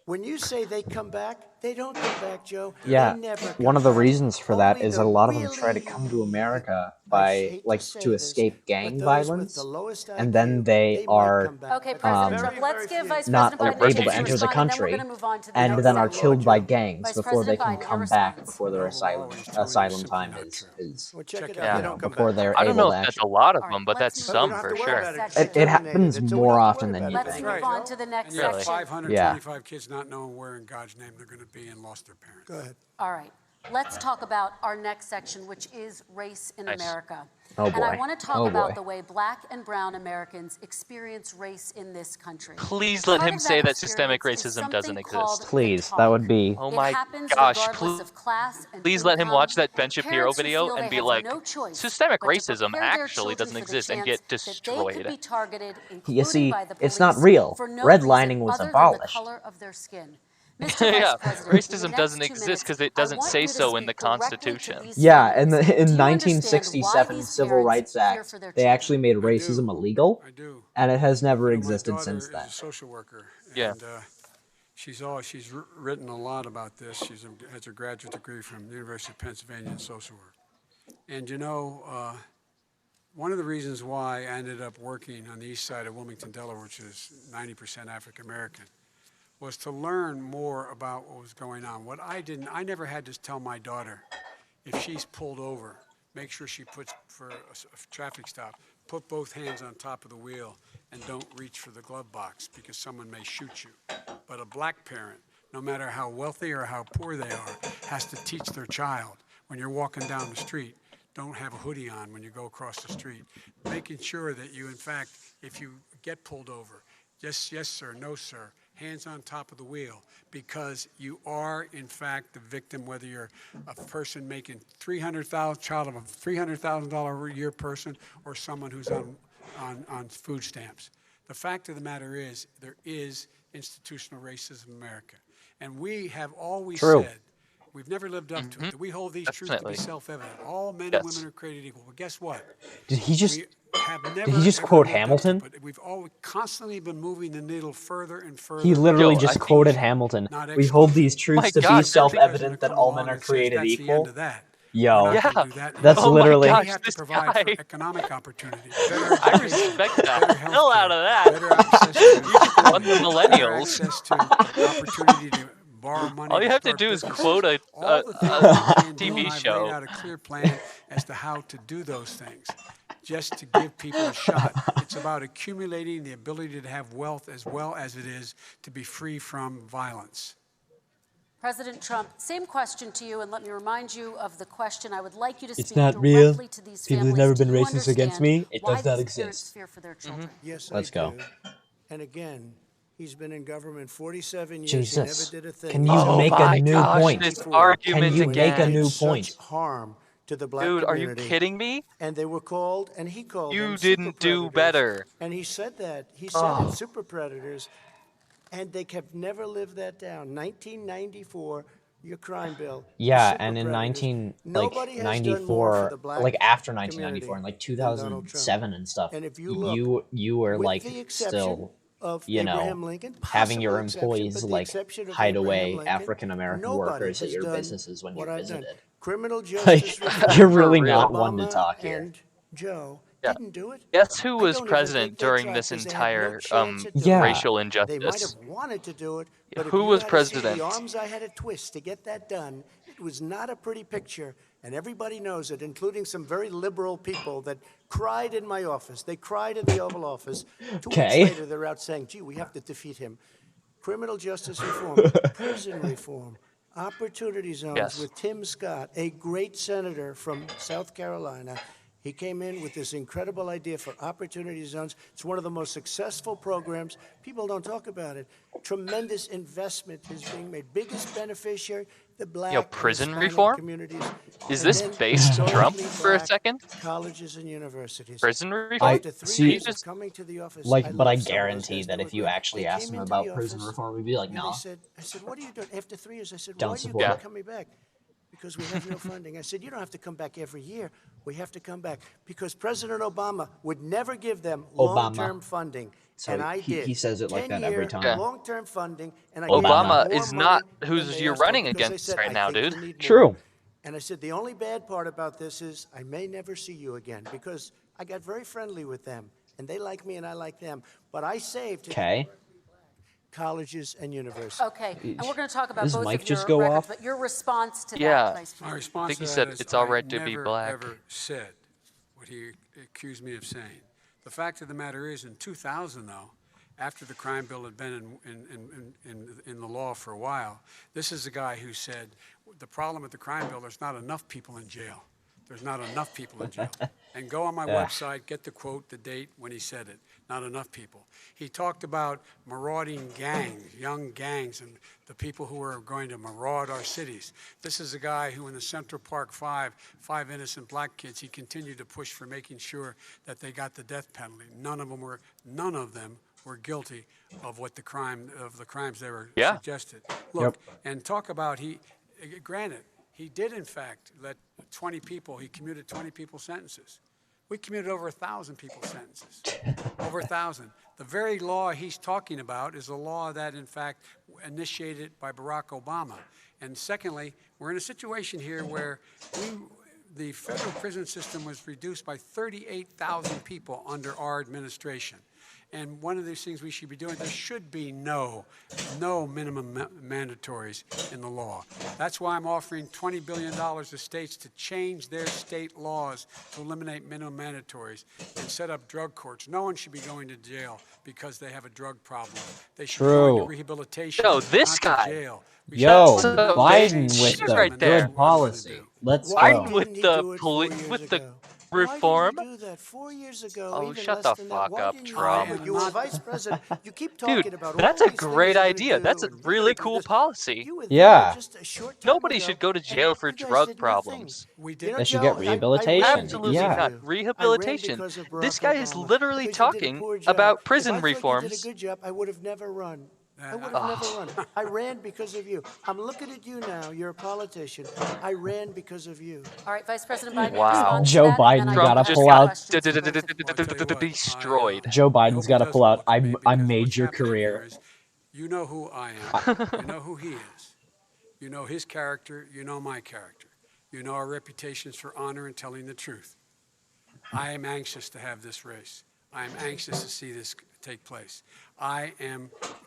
When you say they come back, they don't come back, Joe. Yeah, They never one come of the back. reasons for that Only is the that a lot of them try to really- come to America I by hate like say to this, escape but gang those violence, with the lowest and then IQ, they might are come back. Okay, But President very, Trump, very let's give few. Vice not President Biden a able chance to to enter the respond, and then we're country, going to move on to the and next then are topic. killed by Joe. gangs Vice before they President can Biden, your come back response. before their Noble asylum always told you asylum simply time not is true. is Well, check Check it it out. out. They you know, don't come before back. they're I don't know able if to that's a actually. lot of All them, right, but let's that's move But some we don't have for to worry sure. about it. 'cause Section. they're It happens terminated. That's all more we have to often worry than about. you Let's think. move Right. on to the next And you have Really? section. 525 kids not knowing where in God's name they're going to be and lost their parents. Go ahead. All right. Let's talk about our next section, which is race in Nice. America. Oh, And I boy. want to talk Oh, about boy. the way Black and brown Americans experience race in this country. Please let Part him of say that systemic experience is racism doesn't something called exist. Please, the that would talk. be. Oh It my happens gosh, regardless of class and please let him income. watch that Ben Shapiro Parents who video feel and they be have like, no choice systemic but to racism prepare their actually children doesn't for the exist and chance get that they could destroyed. be targeted, You including see, by the it's not police, real. for no Redlining reason was other than abolished. the color of their skin. Mr. Yeah, Vice President, in the racism next doesn't 2 exist minutes, because it I doesn't want say you to so in the speak directly to Constitution. these Yeah, families. in Do you understand why 1967 these Civil parents Rights fear Act, for their they children? actually made racism illegal, I do. and it has never You know, existed my daughter since is then. a social worker, Yeah. and she's written a lot about this. She's has a graduate degree from the University of Pennsylvania in social work. And you know, one of the reasons why I ended up working on the east side of Wilmington, Delaware, which is 90% African American, was to learn more about what was going on. What I never had to tell my daughter, if she's pulled over, make sure she puts, for a traffic stop, put both hands on top of the wheel and don't reach for the glove box because someone may shoot you. But a black parent, no matter how wealthy or how poor they are, has to teach their child when you're walking down the street, don't have a hoodie on when you go across the street. Making sure that you, in fact, if you get pulled over, just yes, sir, no, sir, hands on top of the wheel, because you are, in fact, the victim, whether you're a person making child of a $300,000 a year person or someone who's on food stamps. The fact of the matter is, there is institutional racism in America. And we have always True. said, we've never lived up to it, that we hold these truths to Definitely. be self-evident. All men Yes. and women are created equal. But guess what? Did he just? We have he never, just ever quote lived up to it, Hamilton? But we've always constantly been moving the needle further and further. He literally Yo, I just think- quoted Hamilton. Not We hold exclusive. these truths My to God, be there's the self-evident that Come all along men are and says, created that's the end equal. of that. Yo, We're not Yeah. gonna do that. That's Oh my literally. gosh, We have to this provide guy. for economic opportunity. I respect that hell out of that. Better access to Fund the millennials. Better access to opportunity to borrow money. All you have to start do is businesses. quote All the things we can do, TV and I've show. laid out a clear plan as to how to do those things, just to give people a shot. It's about accumulating the ability to have wealth as well as it is to be free from violence. President Trump, same question to you, and let me remind you of the question. I would like you to It's speak not real. directly to these People have families. never Do been you racist against understand me. It why does not these parents exist. fear for their children? Yes, Let's I go. do. And again, He's been in government 47 years. Jesus. He never did a thing. Can you make a new point? This Can argument you again. make a new such point? harm to the black Dude, are you community. kidding me? And they were called, and he called them You super didn't do predators. better. And he said that. He said it, super predators. And they kept never lived that down. 1994, your crime bill. Yeah, super and in predators. Nobody has done more for 1994, the black like after community 1994 and like than Donald Trump. 2007 and stuff, And if you look, you were with like the exception still, of you know, Abraham Lincoln, having your possible exception, employees but the like exception of hide Abraham away Lincoln, African American nobody workers at has your done businesses when you what I've done. visited. Criminal Like, justice reform. you're really For real. not one to Obama talk here. and Joe Yeah. didn't do it. Guess who I was don't even president think they during tried this 'cause they had no entire chance at doing Yeah. it. racial They might injustice? have wanted to do it, but if Who you was had to see president? the arms I had to twist to get that done, it was not a pretty picture, and everybody knows it, including some very liberal people that cried in my office. They cried in the Oval Office. 2 weeks Okay. later, they're out saying, gee, we have to defeat him. Criminal justice reform, prison reform, opportunity zones Yes. with Tim Scott, a great senator from South Carolina. He came in with this incredible idea for opportunity zones. It's one of the most successful programs. People don't talk about it. Tremendous investment is being made. Biggest beneficiary, the black and prison Hispanic reform? communities. Is And this then based Trump historically for a black second? Colleges and universities. Prison reform? After 3 see- years of coming to the office, Like, but I love some of those guarantee guys. that They if were you great. actually They asked came him into about the prison office, reform, we'd be like, and no. I said, what are you doing? After 3 years, I said, Don't why are you support it. coming back? Because we have no funding. I said, you don't have to come back every year. We have to come back because President Obama would never give them long-term funding. So and I did. he says it like that every 10-year time. long-term funding, and I Obama gave them is more not money than who's they you're asked for running because I against said, right I now, think dude. you need more. True. And I said, the only bad part about this is I may never see you again because I got very friendly with them, and they like me and I like them. But I saved Okay. colleges and universities. Okay, and we're going to talk about Does both Mike of just your go records, off? but your response to Yeah. that, Vice My President. response think to he that said is it's all I right to be never, black. ever said what he accused me of saying. The fact of the matter is, in 2000, though, after the crime bill had been in the law for a while, this is the guy who said, the problem with the crime bill, there's not enough people in jail. There's not enough people in jail. And go on my website, get the quote, the date when he said it. Not enough people. He talked about marauding gangs, young gangs, and the people who are going to maraud our cities. This is a guy who in the Central Park five innocent black kids, he continued to push for making sure that they got the death penalty. None of them were guilty of the crimes they were suggested. Look, and talk about granted, he did in fact let 20 people, he commuted 20 people's sentences. We commuted over 1,000 people's sentences, over 1,000. The very law he's talking about is a law that, in fact, initiated by Barack Obama. And secondly, we're in a situation here where the federal prison system was reduced by 38,000 people under our administration. And one of these things we should be doing, there should be no minimum mandatories in the law. That's why I'm offering $20 billion to states to change their state laws to eliminate minimum mandatories and set up drug courts. No one should be going to jail because they have a drug problem. They should be going to rehabilitation, Yo, this not guy. to jail. Yo, That's a Biden big with shit the right there. good policy. Let's Why go. didn't With he the do it 4 years with the ago? reform? Why didn't he do that 4 years ago? Oh, even shut less the than that? fuck Why up, didn't you Trump. do it? You were vice president. You keep talking Dude, about that's all a these great things you're idea. gonna That's do, a and you're really gonna do cool this. policy. You were Yeah. there just a short time Nobody ago, should go to and jail for you guys drug did problems. We You did. know, They should Joe, get I rehabilitation. ran Absolutely because of not. you. I ran Rehabilitation. because of This Barack guy is Obama, literally because you did a talking poor job. about If prison I thought you reforms. did a good job, I would have never run. I would have never run. I ran because of you. I'm looking at you now. You're a politician. I ran because of you. All right, Vice President Biden, your Wow. response to Joe that, and Biden then I Trump do gotta have just pull some out. questions for both of you. I'll tell you what, Destroyed. Joe I Biden's hope he got to doesn't pull out. look at me I because made what's your happening here career. is, you know who I am. You know who he is. You know his character. You know my character. You know our reputations for honor and telling the truth. I am anxious to have this race. I am anxious to see this take place.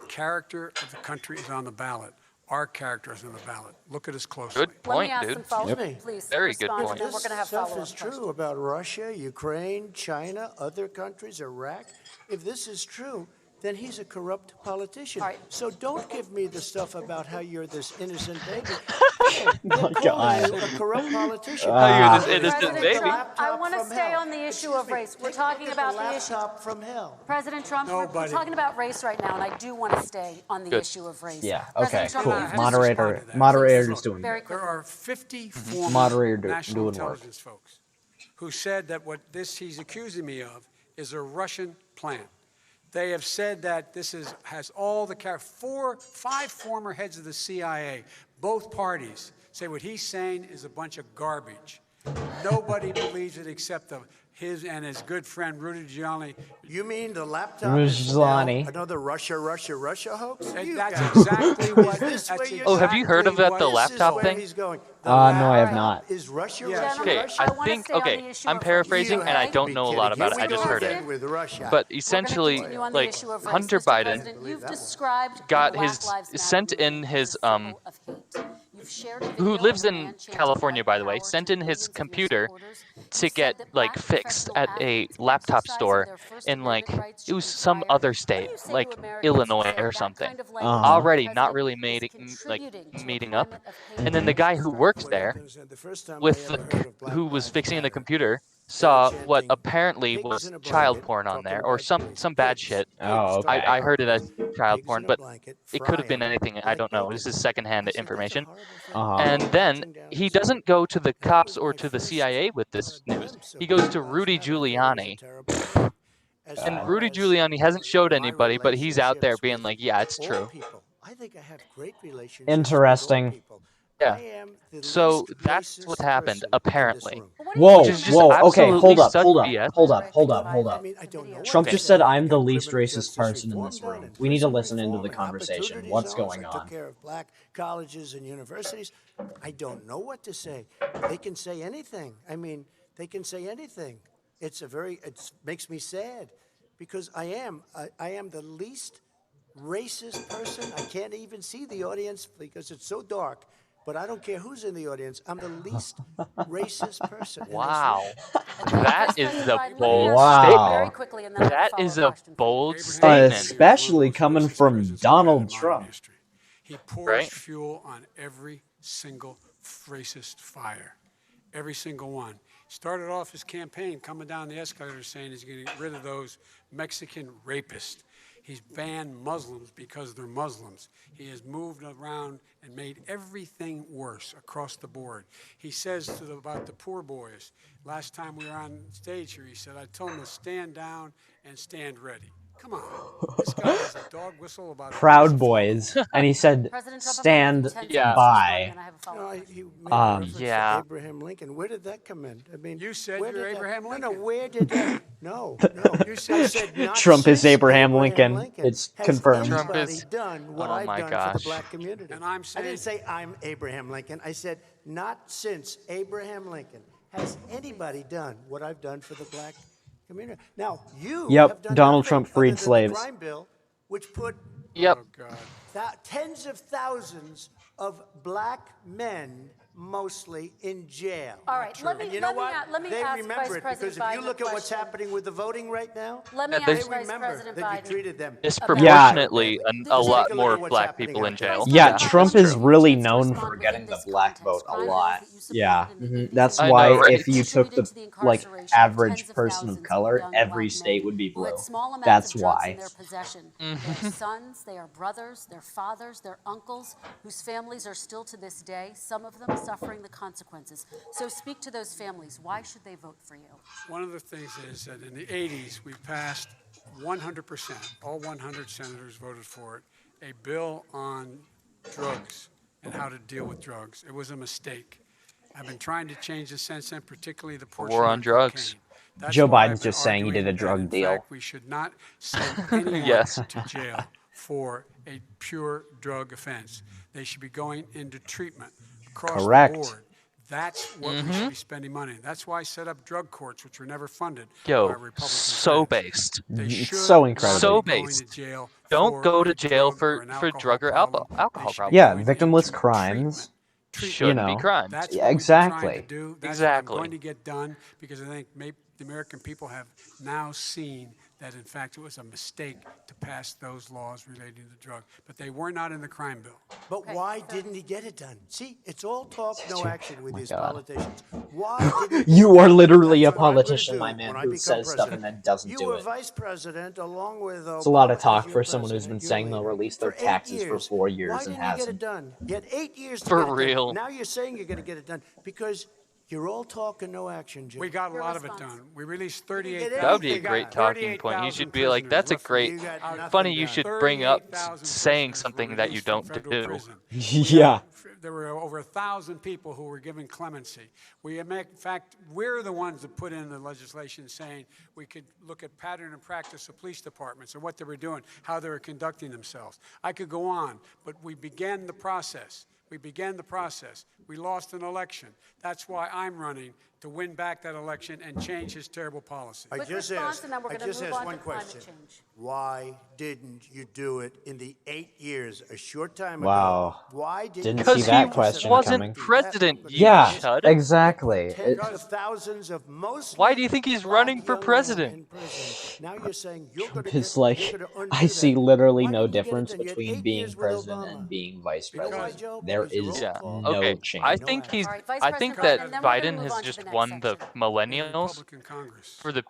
Character of the country is on the ballot. Our character is on the ballot. Look at us closely. Good Let me point, ask dude. some follow-up, Yep. please. Very good respond, point. And then we're going to have Stuff follow-up is true questions. about Russia, Ukraine, China, other countries, Iraq. If this is true, then he's a corrupt politician. All right. So don't give me the stuff about how you're this innocent baby. My God. You a corrupt politician. How you're this innocent President baby. Trump, I Laptop want to from stay hell. on the issue Excuse of me, race. We're take a talking look at about the issue. laptop from hell. President Trump, we're Nobody. talking about race right now, and I do want to stay on the Good. issue of race. Yeah. President Okay. Trump, Cool. you've Let's Moderator. respond to that. Moderator's Look, doing Very it. quickly. There are 50 former Moderator national doing work. intelligence folks who said that what he's accusing me of is a Russian plan. They have said that this has all the 5 former heads of the CIA, both parties, say what he's saying is a bunch of garbage. Nobody believes it except his and his good friend Rudy Giuliani. You mean the laptop is Giuliani. now another Russia hoax? And You that's guys- exactly what. This That's way you're Oh, have you heard of that, the This is laptop where thing? he's going. The No, I have laptop not. Is Russia, Yeah. Russia, Okay, Russia? I I wanna think, stay on okay, the issue I'm of race. paraphrasing You and I have to don't be know a lot kidding. about it. Here I we just go heard again it. with Russia. But We're essentially, going to continue on the like, issue of race. Hunter Mr. Biden President, you've described the got Black his, Lives Matter sent in movement his, as a symbol of hate. You've shared a who video lives of a in man chanting California, white by the way, power sent to in his millions of your computer supporters. to You've get, said that like, black fixed professional at a athletes laptop exercising store their First in, like, Amendment rights it should was be some fired. other What do state, you say like to Americans who Illinois say or that something. kind of language, Already Mr. not President, really is like contributing to a meeting up. climate of hate And then the guy who works What I there don't understand, the first time I with ever heard of Black who was Lives fixing the Matter, computer they were saw what chanting apparently pigs was in a child blanket, porn on talking there or about some police. bad Pigs. shit. Oh, Pigs, talking okay. I about heard it as police. child Pigs porn, in a but blanket, it could fry have been 'em anything. I like don't know. bacon. This is secondhand I said, that's a information. horrible thing. And then Marching down he the doesn't street. go to the And that cops was or my to the first CIA with this news. glimpse of He goes Black to Lives Rudy Matter. I thought it was a Giuliani. terrible thing. As And far Rudy as Giuliani hasn't showed my anybody, but he's out there relationships being with like, yeah, it's all true. people, I think I have great relationships Interesting. with all people. Yeah. I am the So least that's racist what happened, person in this apparently. room. But what do you Whoa, think Which is of just whoa, American okay, absolutely hold up, such hold up, BS. hold up, hold up, hold I up. mean, I don't know what Trump to just say. said, I I'm got the least criminal racist justice person in reform this done room. and We need to prison listen into reform the and conversation. opportunity What's zones. going I took on? care of black colleges and universities. I don't know what to say. They can say anything. I mean, they can say anything. It makes me sad because I am the least racist person. I can't even see the audience because it's so dark. But I don't care who's in the audience. I'm the least racist person. in this Wow. room. That Vice is President a Biden, let me bold ask you Wow. very statement. quickly, and then I have a That is follow-up a question for you. bold Abraham statement. Lincoln was one of the Especially most coming racist from presidents Donald we've had in modern Trump. history. He pours Right. fuel on every single racist fire, every single one. Started off his campaign coming down the escalator saying he's going to get rid of those Mexican rapists. He's banned Muslims because they're Muslims. He has moved around and made everything worse across the board. He says about the poor boys, last time we were on stage here, he said, I told them to stand down and stand ready. Come on. This guy has a dog whistle about Proud Boys. And he said, President Trump, stand I'm going to give you 10 Yeah. seconds to respond, by. and then I have a follow-up question. He made a reference Yeah. to Abraham Lincoln. Where did that come in? I mean, You said where you're did that- Abraham No, Lincoln. where did that? No. You I said said not Trump is since Abraham Lincoln. It's has confirmed. Trump anybody is- done what oh I've my done for the gosh. black community. And I'm I saying- didn't say I'm Abraham Lincoln. I said not since Abraham Lincoln has anybody done what I've done for the black community. Now, you Yep, have done Donald nothing Trump other freed than slaves. The crime bill, which put Yep. Oh, God. tens of thousands of black men, mostly in jail. All right, let me- And you know let me what? a- let me they ask remember Vice it because President if you Biden look a at what's question. happening with the voting right now, Let me Yeah, ask there's- they Vice remember President that Biden. you treated them Disproportionately badly. a lot Take a look more at what's black happening people in out there. jail. Yeah, that's Trump is true. really Chance to known respond for getting within the this black context. vote a Crime lot. bills that you supported Yeah, in the mhm. 80s That's and I why know, right? if you took contributed the to the like incarceration of average tens of person of thousands color, young every black state men would be who blue. had small amounts That's of drugs why. in their possession. Their sons, their brothers, their fathers, their uncles, whose families are still to this day, some of them suffering the consequences. So speak to those families. Why should they vote for you? One of the things is that in the 80s, we passed 100%, all 100 senators voted for it, a bill on drugs and how to deal with drugs. It was a mistake. I've been trying to change the since then, particularly the portion War on drugs. cocaine. That's Joe why Biden's I've been just saying he did a arguing that, drug in deal. fact, we should not send anyone Yes. to jail for a pure drug offense. They should be going into treatment across Correct. the board. That's what we should be spending money. That's why I set up drug courts, which were never funded by Yo, Republican so friends. based. They It's should so not incredible. So be going based. to jail Don't for go a to jail drug for or an alcohol drug or problem. alcohol They should be problem. Yeah, going victimless into crimes. treatment. Shouldn't know. be crimes. That's Yeah, what we've been trying to exactly. do. That's Exactly. what I'm going to get done because I think maybe the American people have now seen that in fact it was a mistake to pass those laws relating to drug, but they were not in the crime bill. But why didn't he get it done? See, it's all talk, no action with my these God. politicians. Why didn't he You get are it done? literally a That's what I'm gonna politician, do my man, when I who become says stuff and president. then doesn't You do were it. vice president along with Obama. It's a lot of as talk your for someone who's president, been your saying they'll leader, release their for 8 taxes for years. 4 years Why and didn't you get hasn't. it done? You had 8 years to For get it real. done. Now you're saying you're going to get it done because you're all talk and no action, Joe. We got a Your lot of it response. done. We released didn't get 38,000. That would be a anything great done. talking point. You 38,000 should be like, that's a prisoners, great, You got nothing funny you done. should bring up 38,000 saying prisoners something were that you released from don't federal do. prison. Yeah. There were over 1,000 people who were given clemency. In fact, we're the ones that put in the legislation saying we could look at pattern and practice of police departments and what they were doing, how they were conducting themselves. I could go on, but we began the process. We lost an election. That's why I'm running, to win back that election and change his terrible policy. Quick response, and then we're going to move on to climate change. Why didn't you do it in the 8 years, a short time Wow. ago? Why didn't Didn't you see Because that he question wasn't coming. president, you Yeah, chud. exactly. Tens of thousands of mostly Why do you think he's black running for young men president? in prison. Now you're saying you're going Trump to is like, undo I see that. literally Why no didn't you get it difference done? You had between 8 being years with president Obama. and being vice You know why, president. Joe? There Because you're is Yeah. all talk. no Okay. change. I No think action. he's. All right, Vice I think President that Biden, and then we're gonna Biden move has on to just the next won the section. millennials Republican Congress. for the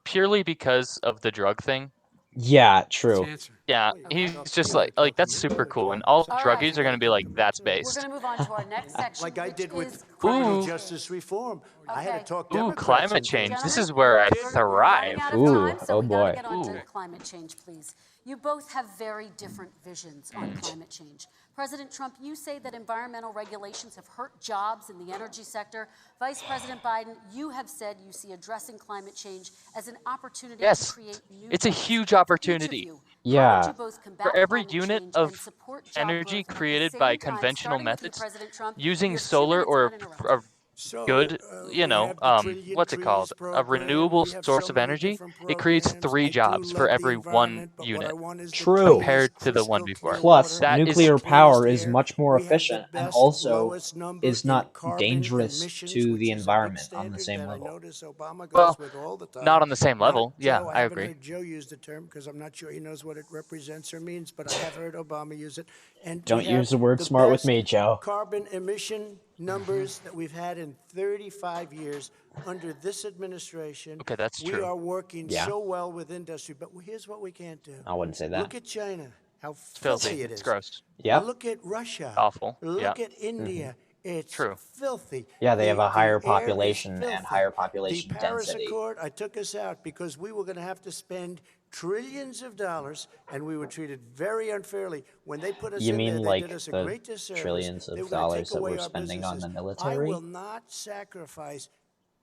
purely because of the drug thing. Yeah, That's the true. answer. Yeah, Okay. he's just like that's super cool, and all All druggies right. are gonna be like, that's We're based. going to move on to our next section, Like I which did is with criminal Ooh. justice reform. I had Okay. to talk Ooh, Democrats climate into change. it. This Gentlemen, is where I we're running thrive. out of Ooh, time, so oh we got to boy. get on to Ooh. climate change, please. You both have very different visions on climate change. President Trump, you say that environmental regulations have hurt jobs in the energy sector. Vice President Biden, you have said you see addressing climate change as an opportunity to Yes, create new it's a jobs. huge For each of opportunity. you, how Yeah. would you both combat For every climate unit change and of support job energy growth at the created same by time? conventional Starting with you, methods, President Trump, using you have 2 solar minutes or uninterrupted. a So, good, we have the Trillion what's it Trees called? A program. renewable We have source so of many energy. different It creates programs. 3 I do jobs for love the every one environment, but what I unit, want is the True. compared to the one crystal before. clear Plus, water, That is nuclear cleanest power is air. much more We have the efficient and best, also lowest number is not in carbon dangerous emissions, to which the is a good environment on the standard same that I level. notice Obama well, goes with all the time. not on the same level. Yeah, Joe, I haven't agree. heard Joe use the term because I'm not sure he knows what it represents or means, but I have heard Obama use it. And Don't we have use the word the smart with best me, Joe. carbon emission numbers that we've had in 35 years under this administration. Okay, that's We true. are working Yeah. so well with industry, but here's what we can't do. I wouldn't say that. Look at China, how It's filthy filthy. it It's is. gross. Yep. Look at Russia. Awful. Look Yeah. at India. It's True. filthy. Yeah, they have a higher air is population and filthy. higher population The Paris density. Accord, I took us out because we were going to have to spend trillions of dollars, and we were treated very unfairly. When they put us You in mean there, they like did us a the great disservice. trillions They of were gonna dollars take that away we're our spending on the businesses. I military will not sacrifice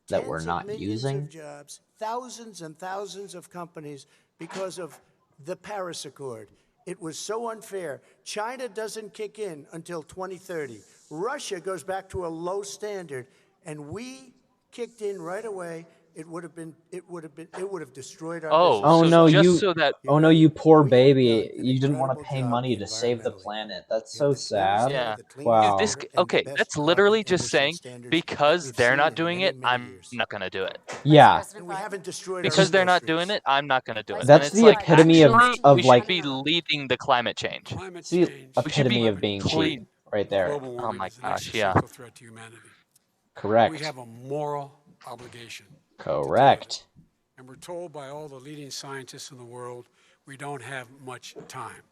that we're tens not of millions using? of jobs, thousands and thousands of companies because of the Paris Accord. It was so unfair. China doesn't kick in until 2030. Russia goes back to a low standard, and we kicked in right away. It would have destroyed our business. Oh so no, just you! so that Oh no, you poor We have baby! done an You didn't want to incredible pay job money to save the environmentally. planet. That's We so have the cleanest sad. air, yeah. the cleanest Wow. This water, and the okay, best that's carbon literally just emission saying standards that because we've they're seen not in doing many, it, many I'm years. not gonna do it. Yeah, President And we Biden. haven't destroyed our Because they're not industries. doing it, I'm not gonna do it. Vice And that's it's the like President Biden, epitome of actually minutes of we to should like be uninterrupted. leading the climate change. Climate see change, We should be epitome of being complete- cheap right there. global warming my is an gosh, yeah. existential threat to humanity. We Correct. have a moral obligation. Correct. And we're told by all the leading scientists in the world we don't have much time.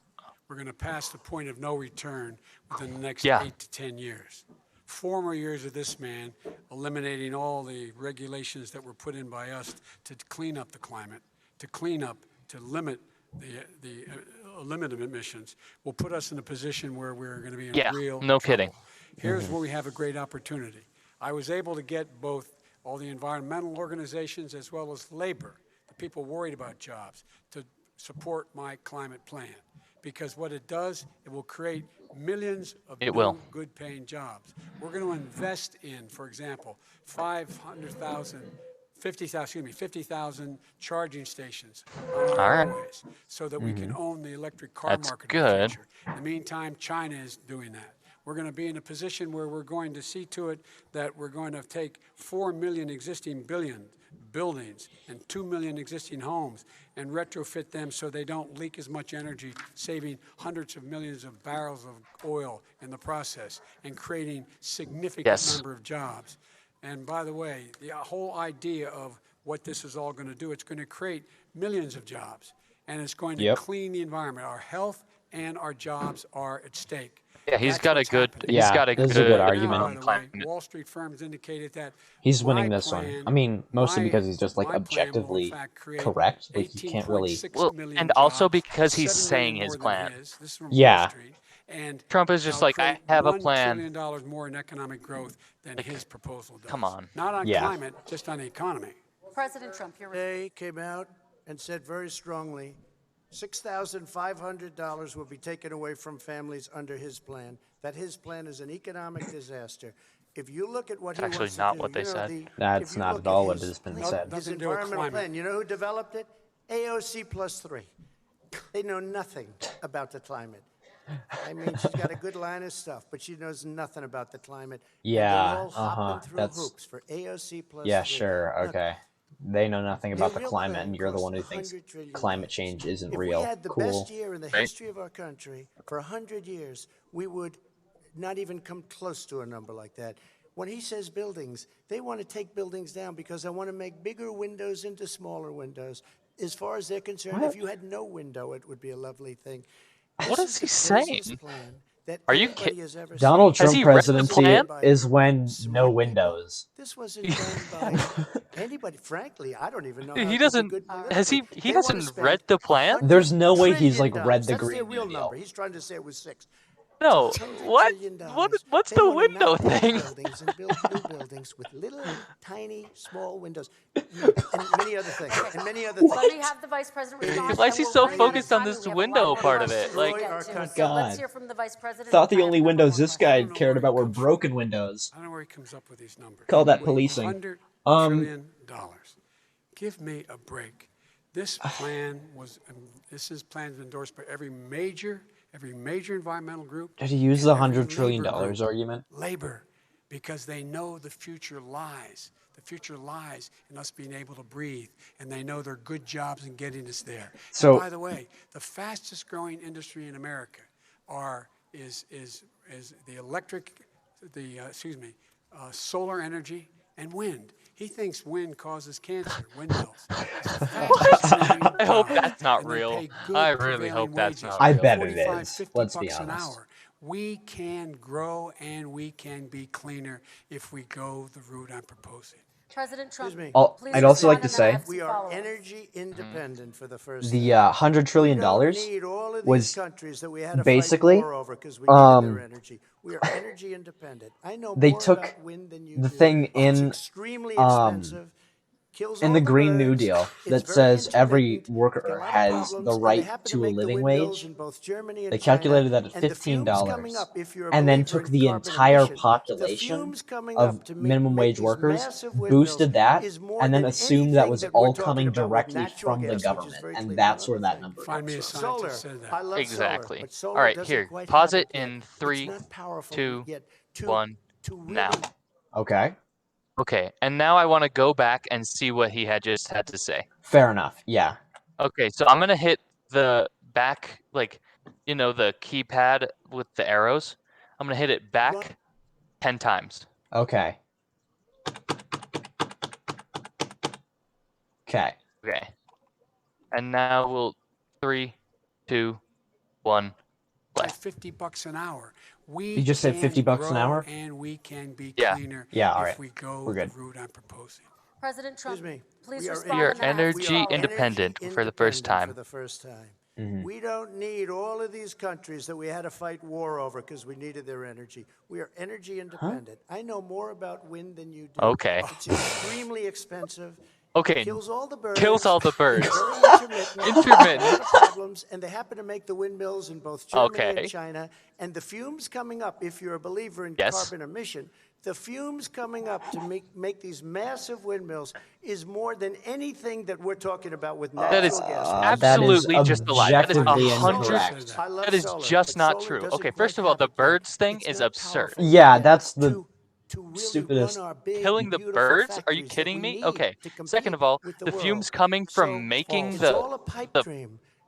We're going to pass the point of no return within the next 8 to 10 years. 4 more years of this man eliminating all the regulations that were put in by us to clean up the climate, to limit the limit of emissions will put us in a position where we're going to be in real no trouble. kidding. Here's where we have a great opportunity. I was able to get both all the environmental organizations as well as labor, the people worried about jobs, to support my climate plan. Because what it does, it will create millions of new good-paying jobs. We're going to invest in, for example, 50,000 charging stations on our highways so that we can own the electric car That's market good. in the future. In the meantime, China is doing that. We're going to be in a position where we're going to see to it that we're going to take 4 million existing buildings and 2 million existing homes and retrofit them so they don't leak as much energy, saving hundreds of millions of barrels of oil in the process and creating significant number of jobs. And by the way, the whole idea of what this is all going to do, it's going to create millions of jobs, and it's going to clean the environment. Our health and our jobs are at stake. Yeah, he's got a good. This is a good argument. By the way, Wall Street firms indicated that he's winning this one. I mean, mostly because he's just like objectively correct. Like he can't really. Well, and also because he's saying his plan. Yeah. And Trump is just like, I have a plan. $1 trillion more in economic growth than his proposal does. Come on. Not on climate, just on the economy. President Trump, your They came out and said very strongly, $6,500 will be taken away from families under his plan. That his plan is an economic disaster. If you look at what he wants to do, actually not what they said. That's not at all what has been said. His environmental plan. You know who developed it? AOC plus 3. They know nothing about the climate. I mean, she's got a good line of stuff, but she knows nothing about the climate. Yeah, That's hoops for AOC plus 3. Yeah, sure, okay. They know nothing about the climate, and you're the one who thinks climate change isn't real. If we had the best year in the history of our country for 100 years, we would not even come close to a number like that. When he says buildings, they want to take buildings down because they want to make bigger windows into smaller windows. As far as they're concerned, if you had no window, it would be a lovely thing. What is he saying? Are you kidding? Donald Trump presidency is when no windows. This wasn't done by anybody. Frankly, I don't even know. He doesn't. Has he? He hasn't read the plan. There's no way he's like read the Green New New Deal. He's trying to say it was 6. No. What? What's the window thing? Buildings and build new buildings with little, tiny, small windows, and many other things. Let me have the Vice President respond. Why is he so focused on this window part of it? Like, so let's hear from the Vice President. Thought the only windows this guy cared about were broken windows. I don't know where he comes up with these numbers. Call that policing. $100 trillion. Give me a break. This plan was. This plan is endorsed by every major environmental group. Did he use the $100 trillion argument? Labor, because they know the future lies. The future lies in us being able to breathe, and they know there are good jobs in getting us there. So, and by the way, the fastest growing industry in America is solar energy and wind. He thinks wind causes cancer, windmills. I hope that's not real. I really hope that's not real. I bet it is. Let's be honest. We can grow and we can be cleaner if we go the route I'm proposing. President Trump, please I'd also like to say we are energy independent for the first the $100 trillion was basically we are energy independent. I know they took the thing in the Green New Deal that says every worker has the right to a living wage. They calculated that at $15 and then took the entire population of minimum wage workers, boosted that, and then assumed that was all coming directly from the government. And that's where that number comes from. Exactly. All right, here. Pause it in 3, 2, 1, now. Okay. Okay, and now I want to go back and see what he had just had to say. Fair enough, yeah. Okay, so I'm going to hit the back, like, you know, the keypad with the arrows. I'm going to hit it back 10 times. Okay. Okay. Okay. And now we'll 3, 2, 1, play. $50 an hour. You just said $50 an hour? And we can be cleaner all right. if we go We're good. the route I'm proposing. President Trump, please We respond. are energy independent for the first time. We don't need all of these countries that we had to fight war over because we needed their energy. We are energy independent. I know more about wind than you do. Okay. It's extremely expensive. Okay. Kills all the birds. Kills all the birds. Very intermittent. A lot of problems, and they happen to make the windmills in both Germany and China. And the fumes coming up, if you're a believer in carbon emission, the fumes coming up to make these massive windmills is more than anything that we're talking about with natural gas. Absolutely just a lie. That is objectively 100. incorrect. That is just not true. Okay, first of all, the birds thing is absurd. Yeah, that's the really stupidest. Killing the birds? Are you kidding me? Okay. Second of all, the fumes coming from making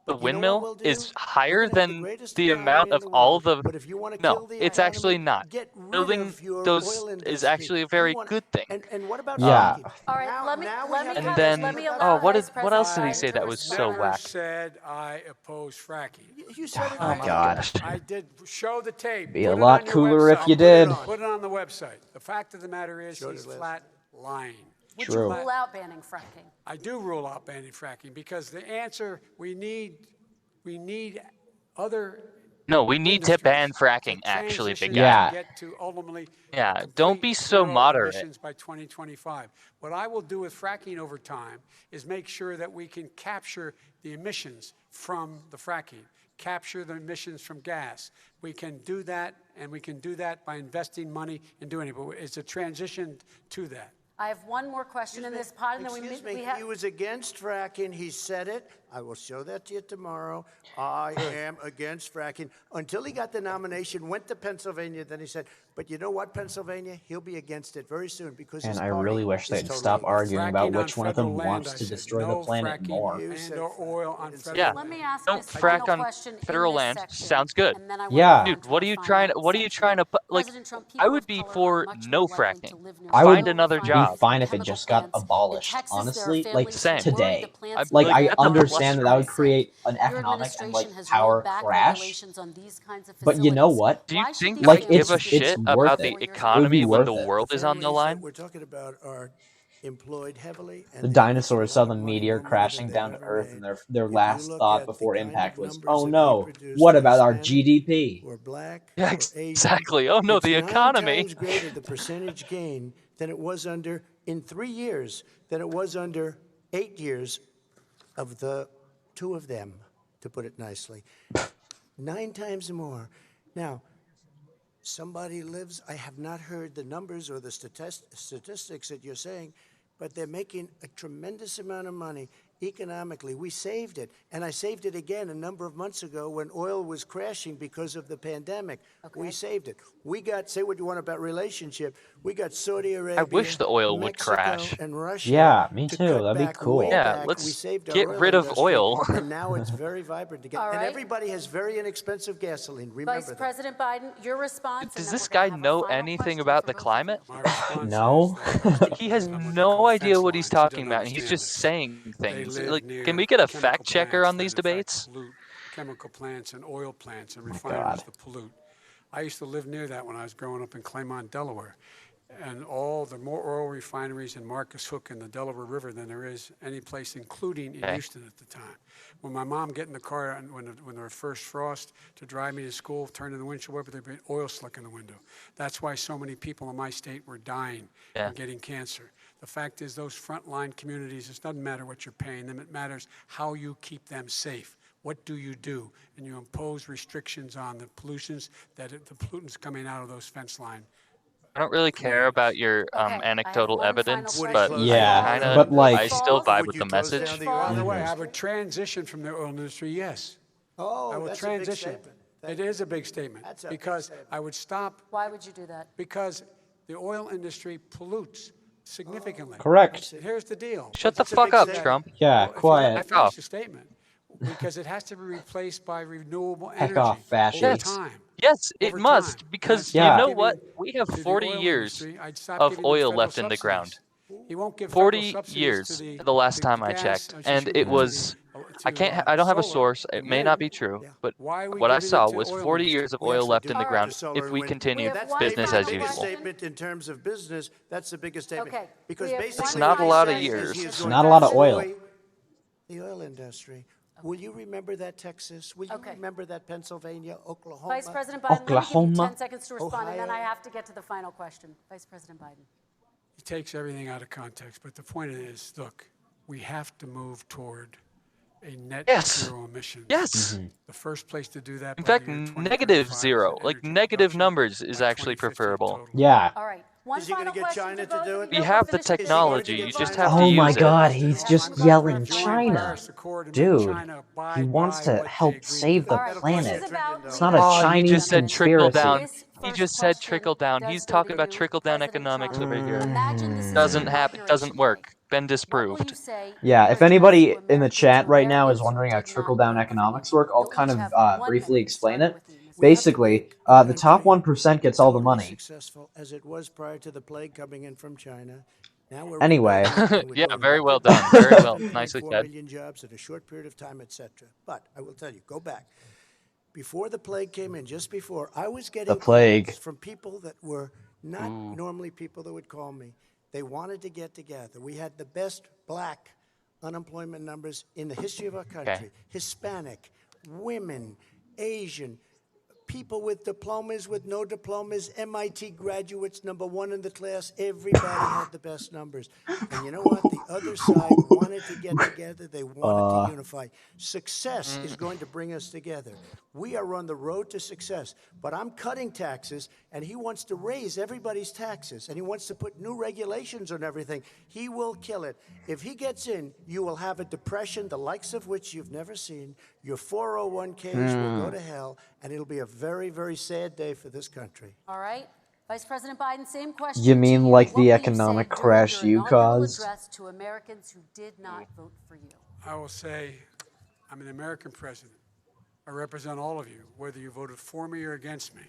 the windmill is higher than the amount of all the. No, it's actually not. Building those is actually a very good thing. And what about Yeah. All right, let me And then, what else did he say that was so Never whack? said I oppose fracking. You said it. Oh my God. I did show the tape. Be Put a it lot on your cooler website. if you did. Put it on the website. The fact of the matter is, he's flat lying. Would True. you rule out banning fracking? I do rule out banning fracking because the answer we need other. No, we need to ban fracking, actually, big guy. Yeah. Get to ultimately Yeah, don't be so zero moderate. emissions by 2025. What I will do with fracking over time is make sure that we can capture the emissions from the fracking, capture the emissions from gas. We can do that, and we can do that by investing money and doing it. But it's a transition to that. I have one more question in this pod, and then we have. He was against fracking. He said it. I will show that to you tomorrow. I am against fracking. Until he got the nomination, went to Pennsylvania, then he said, but you know what, Pennsylvania? He'll be against it very soon because And his I party really wish is they'd totally stop against arguing about Fracking on which one of them federal land, wants I to said. destroy No the planet fracking more. and or oil on federal Yeah. land. Let me ask Don't this frack final on question in federal this land. section, Sounds good. and then I Yeah. want to move on Dude, to what the are you final trying to? What are you section. trying to put? Like, President Trump, I people would of be color for are much no more likely to fracking. live near I would Find another oil be job. fine if it chemical just got plants. In abolished, Texas, there are honestly, like families who worry today. the plants Like, will I get the understand that would frustrating. create an Your economic and like administration has power rolled back crash. regulations on these kinds of But you know facilities. what? Do you Why should think these Like, I give families a be it's shit treated worth about it. the differently? It would be economy when worth the it. world is on the families that line? we're talking about are employed heavily. And The they dinosaurs make a saw lot the of money, meteor more money crashing than down they've to ever Earth, and made. their If last you look thought at before the kind impact of was, numbers "Oh that we no, produce what that are about our Hispanic GDP?" or black Yeah, or Asian, exactly. Oh no, it's the 9 economy. times greater the percentage gain than it was under in 3 years than it was under 8 years of the two of them, to put it nicely. 9 times more. Now, somebody lives, I have not heard the numbers or the statistics that you're saying, but they're making a tremendous amount of money economically. We saved it, and I saved it again a number of months ago when oil was crashing because of the pandemic. We saved it. We got, say what you want about relationship, we got Saudi Arabia, I wish the oil would Mexico, crash. and Russia. Yeah, me to too. cut That'd be back cool. way Yeah, back. let's We saved our get oil rid of industry, oil. and now it's very vibrant again. All And right. everybody has very inexpensive gasoline. Remember Vice that. President Biden, your response. and Does then this we're gonna guy have a know final anything question about for the both of climate? you. My response No. is He has what they no call idea fence what he's lines. He talking doesn't about, and he's understand just this. saying They things. live Like, near can we get a chemical fact checker plants on that, these in fact, debates? pollute chemical plants and oil plants and God. refineries that pollute. I used to live near that when I was growing up in Claymont, Delaware. And the more oil refineries in Marcus Hook and the Delaware River than there is any place, including in Houston at the time. When my mom get in the car and when there was first frost to drive me to school, turn in the windshield wiper, there'd be oil slick in the window. That's why so many people in my state were dying and getting cancer. The fact is, those frontline communities, it doesn't matter what you're paying them, it matters how you keep them safe. What do? And you impose restrictions on the pollutions, the pollutants coming out of those fence line. I don't really care about your Okay, I have anecdotal one evidence, final but question. Yeah, I kind but of, like- I still vibe Would with you the close message. down the By oil the way, I industry? would transition from the oil industry, yes. Oh, I would that's a big transition. statement. It is a big statement That's a big because statement. I would stop Why would you do that? because the oil industry pollutes significantly. Correct. Here's the deal. Shut the That's a fuck big up, statement. Trump. Yeah, If you let me quiet. Heck finish off. the statement, because it has to be replaced by renewable Heck energy off, over fascists. time. Yes, it Over must, time. because Yeah. you know what? We have To the 40 oil years industry, I'd stop of giving them oil federal left in the ground. subsidies. He won't give 40 federal subsidies years, to the last to time I gas, checked, excuse and me, it to was. I can't. I don't have a solar source. It and may not wind. be true, Yeah. but Why are we what I giving it saw to was oil 40 industry? years of We oil actually left do in the give it ground to solar if and we wind. continue We have one business final as The biggest usual. statement in terms of business, that's the biggest statement. Okay, Because we have basically one It's not a lot of final years. question. It's not a lot of oil. The oil industry. Will you remember that, Texas? Will you Okay. remember that, Pennsylvania, Oklahoma? Vice President Biden, let me give you Oklahoma. 10 seconds to respond, and then I Ohio. have to get to the final question. Vice President Biden. he takes everything out of context. But the point is, look, we have to move toward a net zero emissions. Yes. The first place to do that, In by fact, the year negative 2035 is zero, in like energy negative reduction numbers is by actually 2050 preferable. total. Yeah. All right. One Is he gonna final get question China to both to do of it? you. We We'll have the finish this technology. debate. You just Vote have on to Oh my use it. God, he's We have just some vote for yelling joint Join China. Paris Accord and make Dude, China abide he wants by to what they help agreed save to. the All right, planet. this is about It's not a Oh, he Chinese just said trickle conspiracy. down. This He first just said question trickle down. does He's go to talking about you, trickle down President economics Trump. over here. Imagine this is Doesn't your happen. Doesn't inauguration work. day. Been What will disproved. you say Yeah, in if your anybody address to in the Americans chat who right now is Americans who wondering how did not trickle down vote for you? economics work, I'll You'll kind each of have 1 briefly minute, explain starting it. with you, Mr. We have to Basically, make our the top country 1% gets all the totally money. successful as it was prior to the plague coming in from China. Now we're Anyway. rebuilding it, and we're Yeah, doing very well record done. Very well. 7.4 Nicely said. million jobs in a short period of time, etc. But I will tell you, go back. Before the plague came in, just before, I was getting plague. calls from people that were not normally people that would call me. They wanted to get together. We had the best black unemployment numbers in the history of our country. Hispanic, women, Asian, people with diplomas, with no diplomas, MIT graduates, #1 in the class. Everybody had the best numbers. And you know what? The other side wanted to get together. They wanted to unify. Success is going to bring us together. We are on the road to success. But I'm cutting taxes, and he wants to raise everybody's taxes, and he wants to put new regulations on everything. He will kill it. If he gets in, you will have a depression, the likes of which you've never seen. Your 401ks will go to hell, and it'll be a very, very sad day for this country. All right. Vice President Biden, same question You to mean you. like What the will you economic say during crash your you inaugural caused? address to Americans who did not vote for you? I will say, I'm an American president. I represent all of you, whether you voted for me or against me.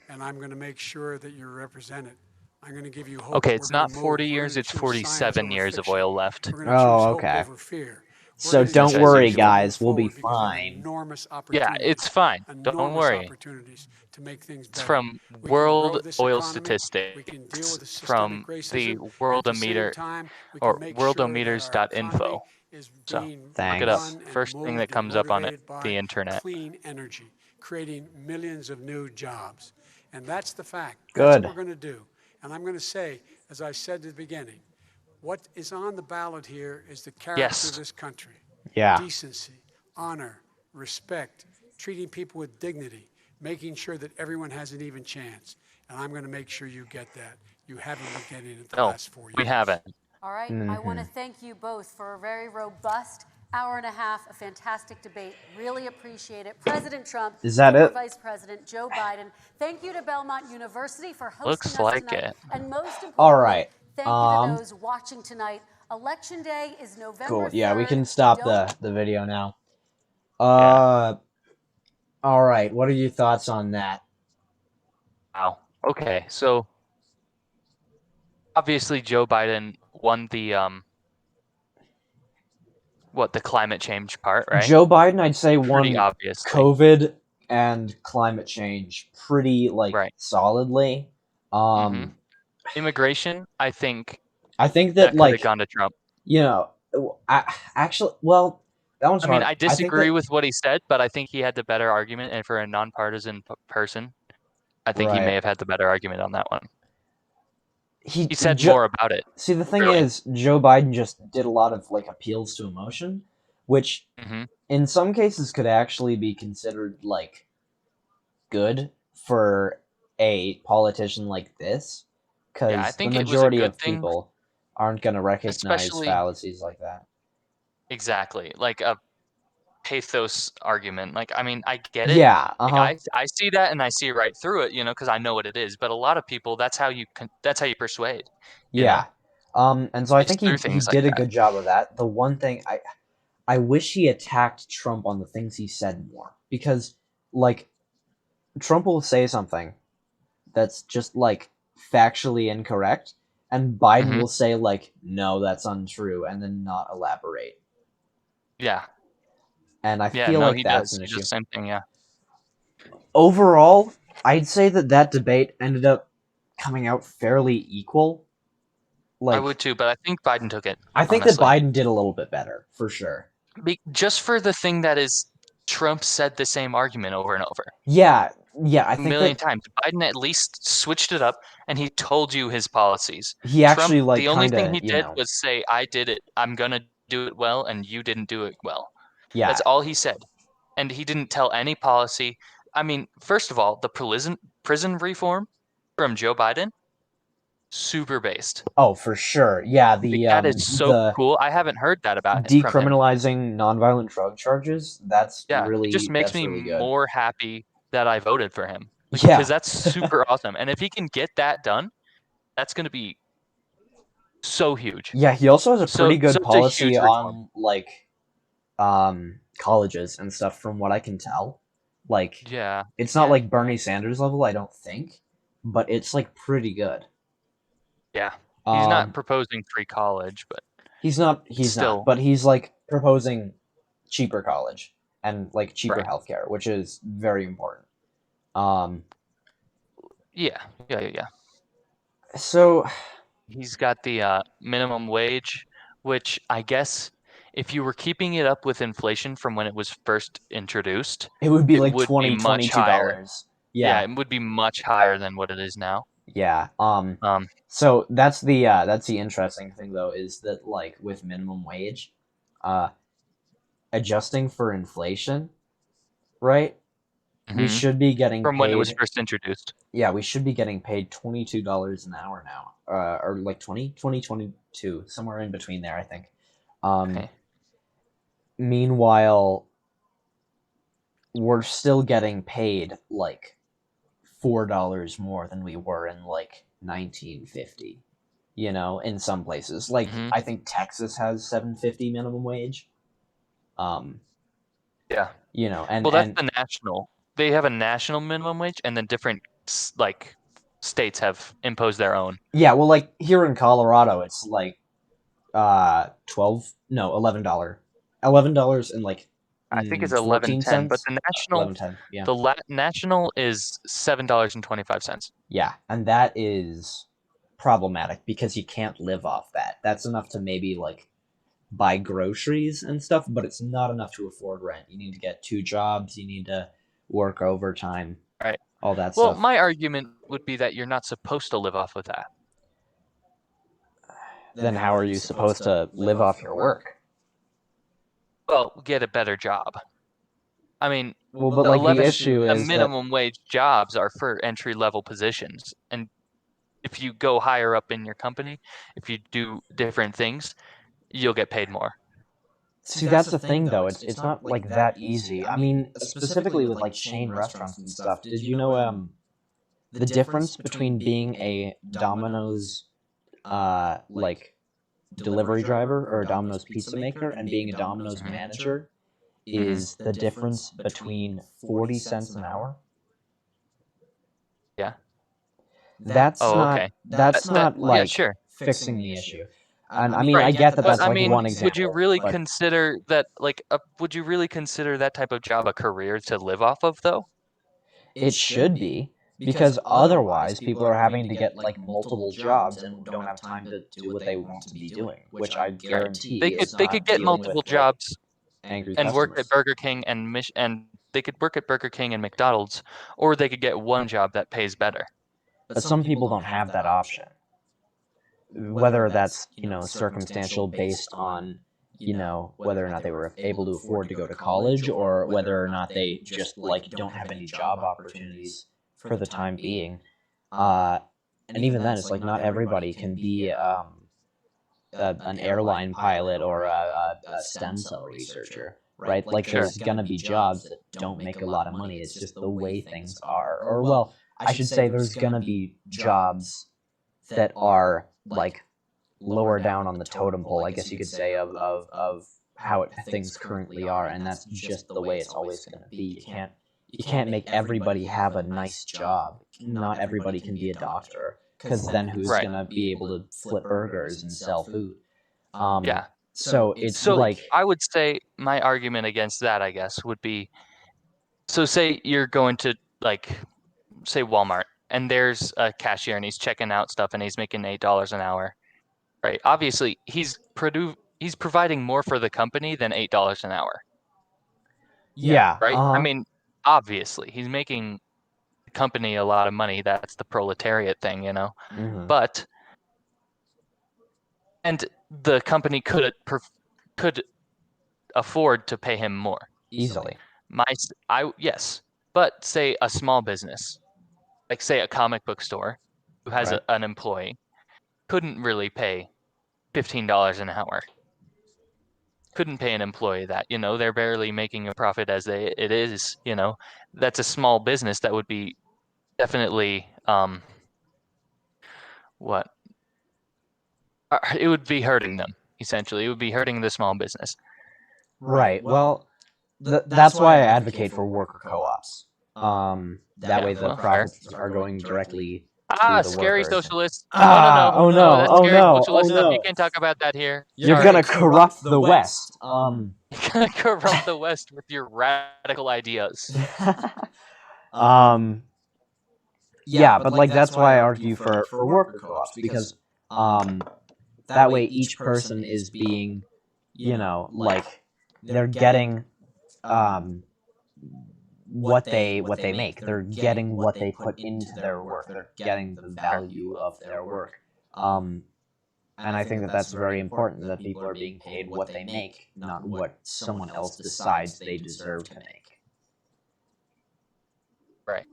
And I'm going to make sure that you're represented. I'm going to give you hope. Okay, We're it's gonna not move. 40 We're years, gonna it's choose 47 science over years of fiction. oil left. We're going to choose hope okay. over fear. So don't as worry, usual. guys. We'll be Because we have fine. enormous Yeah, opportunities. it's fine. Don't Enormous worry. opportunities to make things It's better. from We can World grow this Oil economy. We can deal Statistics, with the systemic from racism. the At the same Worldometer time, we or can make sure that our worldometers.info. economy is So being look it Thanks. up. run and First thing that moved and comes up on motivated by the internet. clean energy, creating millions of new jobs. And that's the fact. That's Good. what we're going to do. And I'm going to say, as I said at the beginning, what is on the ballot here is the character of this country. Yeah. Decency, honor, respect, treating people with dignity, making sure that everyone has an even chance. And I'm going to make sure you get that. You haven't been getting it the last 4 years. We haven't. All right. I want to thank you both for a very robust hour and a half, a fantastic debate. Really appreciate it. President Trump, Is that former it? Vice President Joe Biden, thank you to Belmont University for hosting Looks us like tonight. it. And most importantly, All right. thank you to those watching tonight. Election Day is November Cool. Yeah, we 3rd. can stop Don't the video now. Yeah. All right. What are your thoughts on that? Wow. Okay, so obviously Joe Biden won the the climate change part, right? Joe Biden, I'd say, won Pretty obviously. COVID and climate change pretty Right. solidly. Immigration, I think I think that that could have gone to Trump. you know, well, that one's I mean, hard. I disagree with what he said, but I think he had the better argument, and for a nonpartisan person, I think he may have had the better argument on that one. He said more about it. See, the thing really. is, Joe Biden just did a lot of appeals to emotion, which in some cases could actually be considered good for a politician like this, because the majority of people aren't going to recognize fallacies like that. Exactly, like a pathos argument. I mean, I get it. Yeah, I see that, and I see right through it, because I know what it is. But a lot of people, that's how you persuade. Yeah. And so I think he things did like a good job of that. The one thing I wish he attacked Trump on the things he said more, because Trump will say something that's just factually incorrect, and Biden will say no, that's untrue, and then not elaborate. Yeah. And I feel like that's an issue. He does the same thing, yeah. Overall, I'd say that debate ended up coming out fairly equal. I would too, but I think Biden took it. I think honestly. that Biden did a little bit better, for sure. Just for the thing that is, Trump said the same argument over and over. Yeah, Yeah, I a think million that times. Biden at least switched it up, and he told you his policies. he actually Trump, the only thing kinda, he did was say, "I did it. I'm gonna do it well, and you didn't do it well." That's yeah. all he said, and he didn't tell any policy. I mean, first of all, the prison reform from Joe Biden, super based. Oh, for sure. Yeah, That is so the cool. I haven't heard that from him. decriminalizing nonviolent drug charges, that's Yeah, it just makes me really good. more happy that I voted for him. Because Yeah. that's super awesome. And if he can get that done, that's going to be so huge. Yeah, he also has a So pretty good such a policy huge reform. on colleges and stuff from what I can tell. Like Yeah. it's not like Bernie Sanders level, I don't think, but it's like pretty good. Yeah. He's not proposing free college, but he's not, still. but he's like proposing cheaper college and like cheaper Right. healthcare, which is very important. Yeah. So He's got the minimum wage, which I guess if you were keeping it up with inflation from when it was first introduced, it would be it like would be much higher. Yeah, it would be much higher than what it is now. Yeah. So that's the interesting thing though, is that like with minimum wage, adjusting for inflation, right? We should be getting from paid, when it was first introduced. Yeah, we should be getting paid $22 an hour now, or like 22, somewhere in between there, I think. Okay. Meanwhile, we're still getting paid like $4 more than we were in like 1950. You know, in some places, like I think Texas has $7.50 minimum wage. Yeah. You know, and well, that's the national. They have a national minimum wage, and then different like states have imposed their own. Yeah, well, like here in Colorado, it's like $11 and like I think it's 11.10, but the national 11.10, yeah. The national is $7.25. Yeah, and that is problematic because you can't live off that. That's enough to maybe like buy groceries and stuff, but it's not enough to afford rent. You need to get 2 jobs, you need to work overtime, right? All that stuff. Well, my argument would be that you're not supposed to live off of that. Then how are you supposed to live off your work? Well, get a better job. I mean, well, but like the issue is minimum wage jobs are for entry-level positions, and if you go higher up in your company, if you do different things, you'll get paid more. See, that's the thing, though. It's not like that easy. I mean, specifically with like chain restaurants and stuff. Did you know the difference between being a Domino's like delivery driver or a Domino's pizza maker and being a Domino's manager is the difference between 40 cents an hour? Yeah. That's okay. That's not like yeah, sure. fixing the issue. And I mean, I get that that's like one example. Would you really consider that would you really consider that type of job a career to live off of, though? It should be, because otherwise people are having to get like multiple jobs and don't have time to do what they want to be doing, which I guarantee they could get multiple jobs and work at Burger King and they could work at Burger King and McDonald's, or they could get one job that pays better. But some people don't have that option. Whether that's, circumstantial based on, whether or not they were able to afford to go to college, or whether or not they just like don't have any job opportunities for the time being. And even then, it's like not everybody can be an airline pilot or a stem cell researcher, right? Like there's gonna be jobs that don't make a lot of money. It's just the way things are. Or well, I should say there's gonna be jobs that are like lower down on the totem pole, I guess you could say, of how things currently are, and that's just the way it's always going to be. You can't make everybody have a nice job. Not everybody can be a doctor, because then who's going to be able to flip burgers and sell food? Yeah. So it's like, I would say my argument against that, I guess, would be, so say you're going to say Walmart, and there's a cashier and he's checking out stuff and he's making $8 an hour, right? Obviously, he's providing more for the company than $8 an hour. Yeah. Right. I mean, obviously, he's making company a lot of money. That's the proletariat thing, you know. Mhm. But and the company could afford to pay him more Easily. Yes, but say a small business, like say a comic book store, who has Right. an employee, couldn't really pay $15 an hour. Couldn't pay an employee that, you know, they're barely making a profit as it is, you know. That's a small business that would be definitely what it would be hurting them, essentially. It would be hurting the small business. Right. Well, that's why I advocate for worker co-ops. That way the well, profits are going directly to the scary workers. socialist. Oh no! That's Oh scary no! Oh socialist stuff. You no! can't talk about that here. You're Sorry. gonna corrupt the West. You're gonna corrupt the West with your radical ideas. Yeah, but like that's why I argue for worker co-ops, because that way each person is being, you know, like they're getting what they make. They're getting what they put into their work. They're getting the value of their work. And I think that that's very important, that people are being paid what they make, not what someone else decides they deserve to make. Right.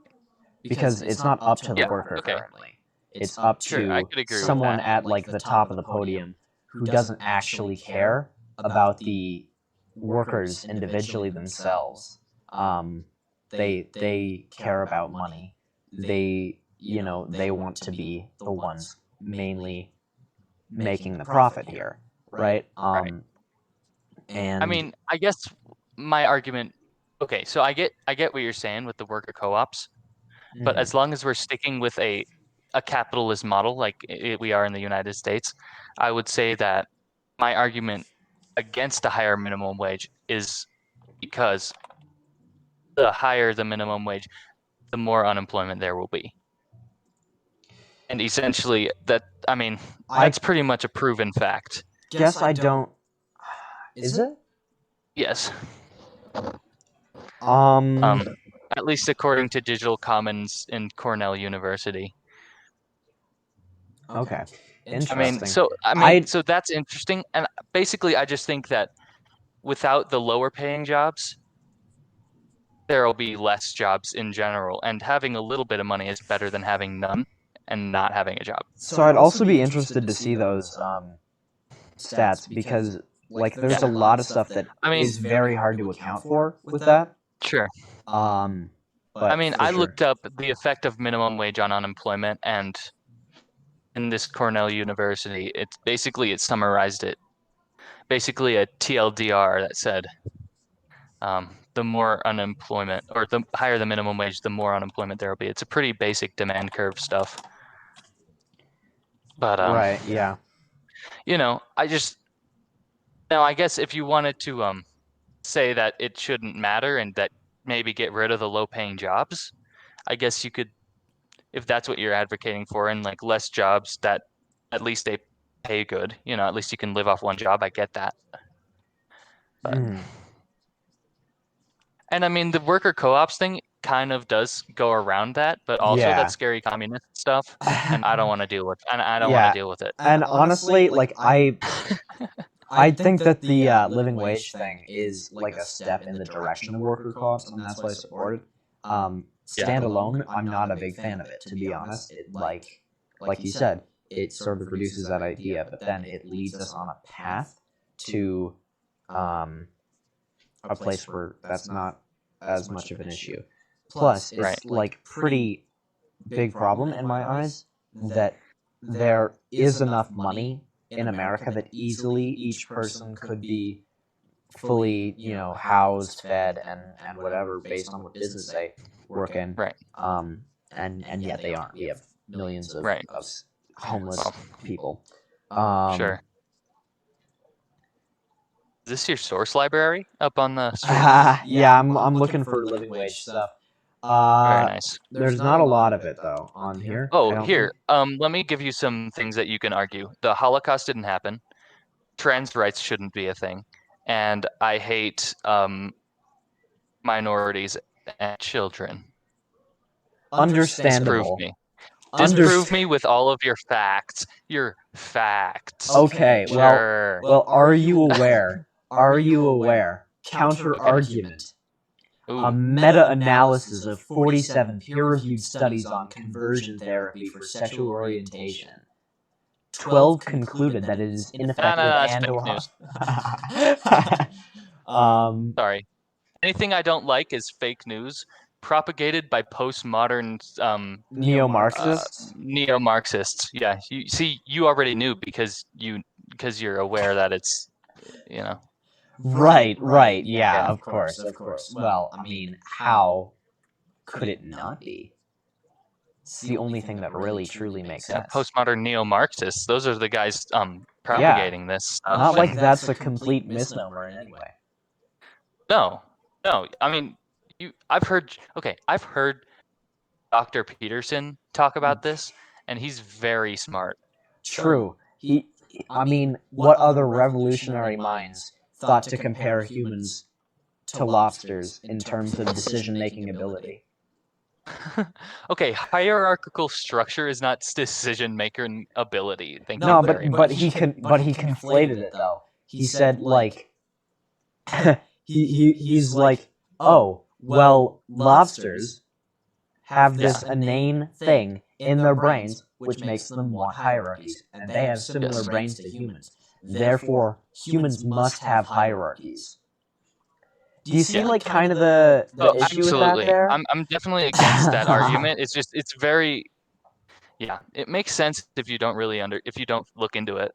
Because it's not up to the worker currently. It's up to someone at like the top of the podium who doesn't actually care about the workers individually themselves. They care about money. They want to be the ones mainly making the profit here, right? And I mean, I guess my argument. Okay, so I get what you're saying with the worker co-ops, but as long as we're sticking with a capitalist model like we are in the United States, I would say that my argument against a higher minimum wage is because the higher the minimum wage, the more unemployment there will be. And essentially, that's pretty much a proven fact. guess I don't. Is it? Yes. Um. At least according to Digital Commons in Cornell University. Okay. I Interesting. mean, so that's interesting. And basically, I just think that without the lower paying jobs, there will be less jobs in general. And having a little bit of money is better than having none and not having a job. So I'd also be interested to see those stats, because like there's a lot of stuff that is very hard to account for with that. Sure. But I mean, I looked up the effect of minimum wage on unemployment, and in this Cornell University, it summarized it. Basically, a TLDR that said, the more unemployment, or the higher the minimum wage, the more unemployment there will be. It's a pretty basic demand curve stuff. But right, yeah. You know, I guess if you wanted to say that it shouldn't matter and that maybe get rid of the low-paying jobs, I guess you could, if that's what you're advocating for, and like less jobs that at least they pay good. You know, at least you can live off one job. I get that. But, and I mean, the worker co-ops thing kind of does go around that, but also that's scary communist stuff, and I don't want to deal with. And I don't want to deal with it. And honestly, like I think that the living wage thing is like a step in the direction of worker co-ops, and that's why I support it. Standalone, I'm not a big fan of it, to be honest. It, like you said, it sort of reduces that idea, but then it leads us on a path to a place where that's not as much of an issue. Plus, it's like pretty big problem in my eyes that there is enough money in America that easily each person could be fully, housed, fed, and whatever based on what business they work in. Right. And yet they aren't. We have millions of homeless people. Sure. Is this your source library up on the screen? Yeah, I'm looking for living wage stuff. Very nice. There's not a lot of it though on here. Oh, here. Let me give you some things that you can argue. The Holocaust didn't happen. Trans rights shouldn't be a thing, and I hate minorities and children. Understandable. Disprove me. Disprove me with all of your facts. Your facts. Okay, Sure. well, are you aware? Are you aware? Counter-argument. A meta-analysis of 47 peer-reviewed studies on conversion therapy for sexual orientation. 12 concluded that it is ineffective that's and fake news. Sorry. Anything I don't like is fake news propagated by postmodern neo-Marxists. Neo-Marxists. Yeah. You already knew because you're aware that it's, Right. Yeah, of course. Well, I mean, how could it not be? It's the only thing that really truly makes sense. Postmodern neo-Marxists. Those are the guys propagating this stuff. Not like that's a complete misnomer in any way. No. I mean, I've heard Dr. Peterson talk about this, and he's very smart. True. I mean, what other revolutionary minds thought to compare humans to lobsters in terms of decision-making ability? Okay, hierarchical structure is not decision-making ability. Thank you very much. But he conflated it though. He said like he's like, oh, well, lobsters have this inane thing in their brains which makes them want hierarchies, and they have similar brains to humans. Therefore, humans must have hierarchies. Do you see like kind of the issue with that there? I'm definitely against that argument. It's just it's very it makes sense if you don't look into it.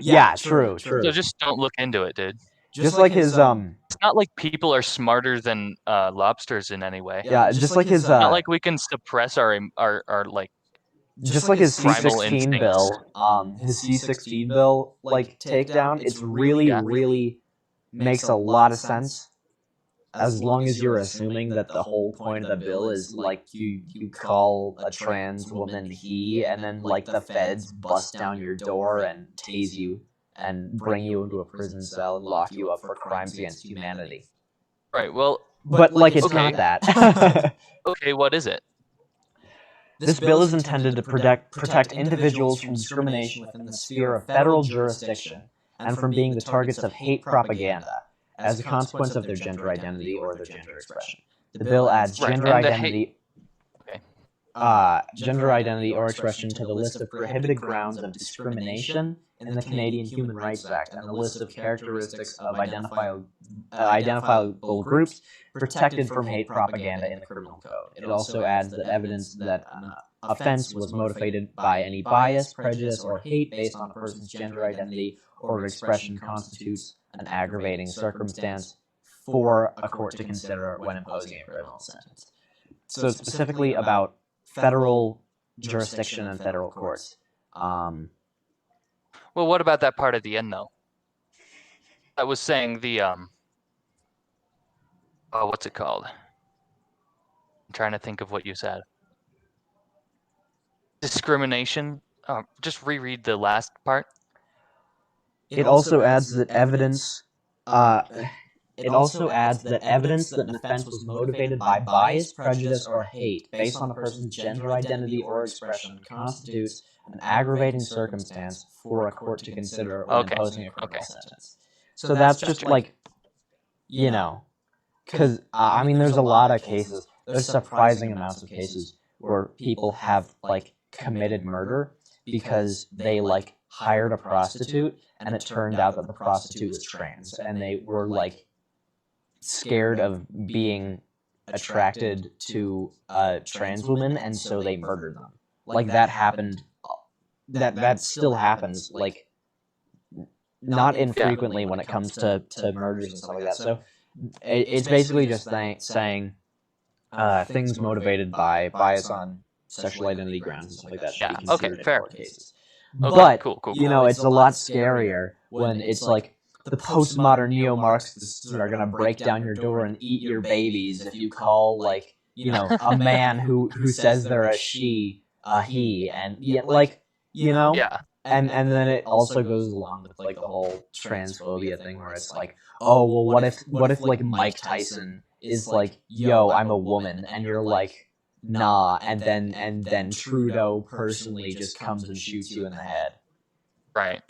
Yeah, true. So just don't look into it, dude. Just like his It's not like people are smarter than lobsters in any way. Yeah, just like his not like we can suppress our like. Just like his primal C-16 instincts. bill, his C-16 bill like takedown, it's really makes a lot of sense. As long as you're assuming that the whole point of the bill is like you call a trans woman he, and then like the feds bust down your door and tase you and bring you into a prison cell and lock you up for crimes against humanity. Right. Well, but like it's not that. Okay, what is it? This bill is intended to protect individuals from discrimination within the sphere of federal jurisdiction and from being the targets of hate propaganda as a consequence of their gender identity or their gender expression. The bill adds gender identity or expression to the list of prohibited grounds of discrimination in the Canadian Human Rights Act and the list of characteristics of identifiable groups protected from hate propaganda in the criminal code. It also adds that evidence that an offense was motivated by any bias, prejudice, or hate based on a person's gender identity or expression constitutes an aggravating circumstance for a court to consider when imposing a criminal sentence. So it's specifically about federal jurisdiction and federal courts. Well, what about that part at the end, though? I was saying the what's it called? I'm trying to think of what you said. Discrimination. Just reread the last part. It also adds that evidence. It also adds that evidence that an offense was motivated by bias, prejudice, or hate based on a person's gender identity or expression constitutes an aggravating circumstance for a court to consider when imposing a criminal sentence. So that's just like, because, I mean, there's a lot of cases, there's surprising amounts of cases where people have, like, committed murder because they, like, hired a prostitute, and it turned out that the prostitute was trans, and they were, like, scared of being attracted to a trans woman, and so they murdered them. Like, that happened, that still happens, like, not infrequently when it comes to murders and stuff like that. So it's basically just saying things motivated by bias on sexual identity grounds and stuff like that should be considered in court cases. But, cool. It's a lot scarier when it's like the postmodern neo-Marxists are going to break down your door and eat your babies if you call, like, a man who says they're a she, a he, and, Yeah. And then it also goes along with, like, the whole transphobia thing where it's like, oh, well, what if like, Mike Tyson is like, "Yo, I'm a woman," and you're like, "Nah," and then Trudeau personally just comes and shoots you in the head. Right.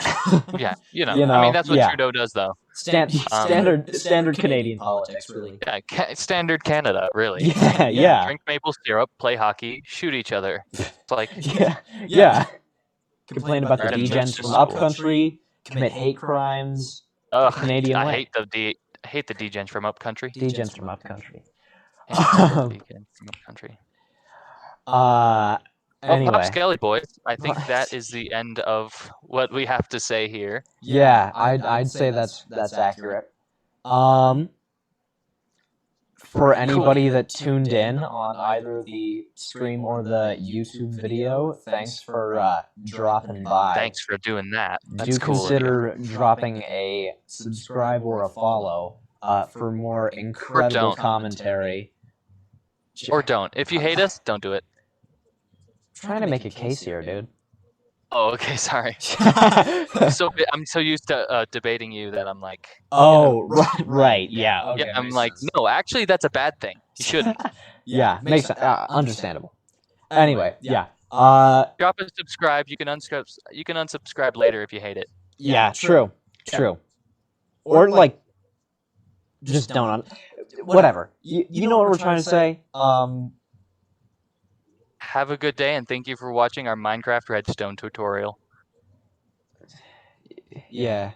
Yeah. You I mean, know, that's what yeah. Trudeau does, though. Standard Canadian politics, really. Yeah, standard Canada, really. Yeah, yeah. Drink maple syrup, play hockey, shoot each other. It's like, yeah. Complain about the Right, and degens move to from school. upcountry, commit hate crimes. ugh, Canadian I way. hate the degens from upcountry. Degens from upcountry. Degens from upcountry. Well, Anyway. Pop Skelly boys, I think that is the end of what we have to say here. Yeah, I'd say that's accurate. For anybody that tuned in on either the stream or the YouTube video, thanks for dropping by. Thanks for doing that. That's Do cool. consider dropping a subscribe or a follow for more incredible commentary. Or don't. If you hate us, don't do it. I'm trying to make a case here, dude. Oh, okay, sorry. I'm so used to debating you that I'm like. Oh, right, yeah. Okay, yeah, I'm like, no, actually, that's a bad thing. You shouldn't. Yeah, makes understandable. Anyway, yeah. Drop a subscribe. You can unsubscribe later if you hate it. Yeah, true. Or like, just don't. Whatever. You know what we're trying to say. Have a good day, and thank you for watching our Minecraft Redstone tutorial. Yeah.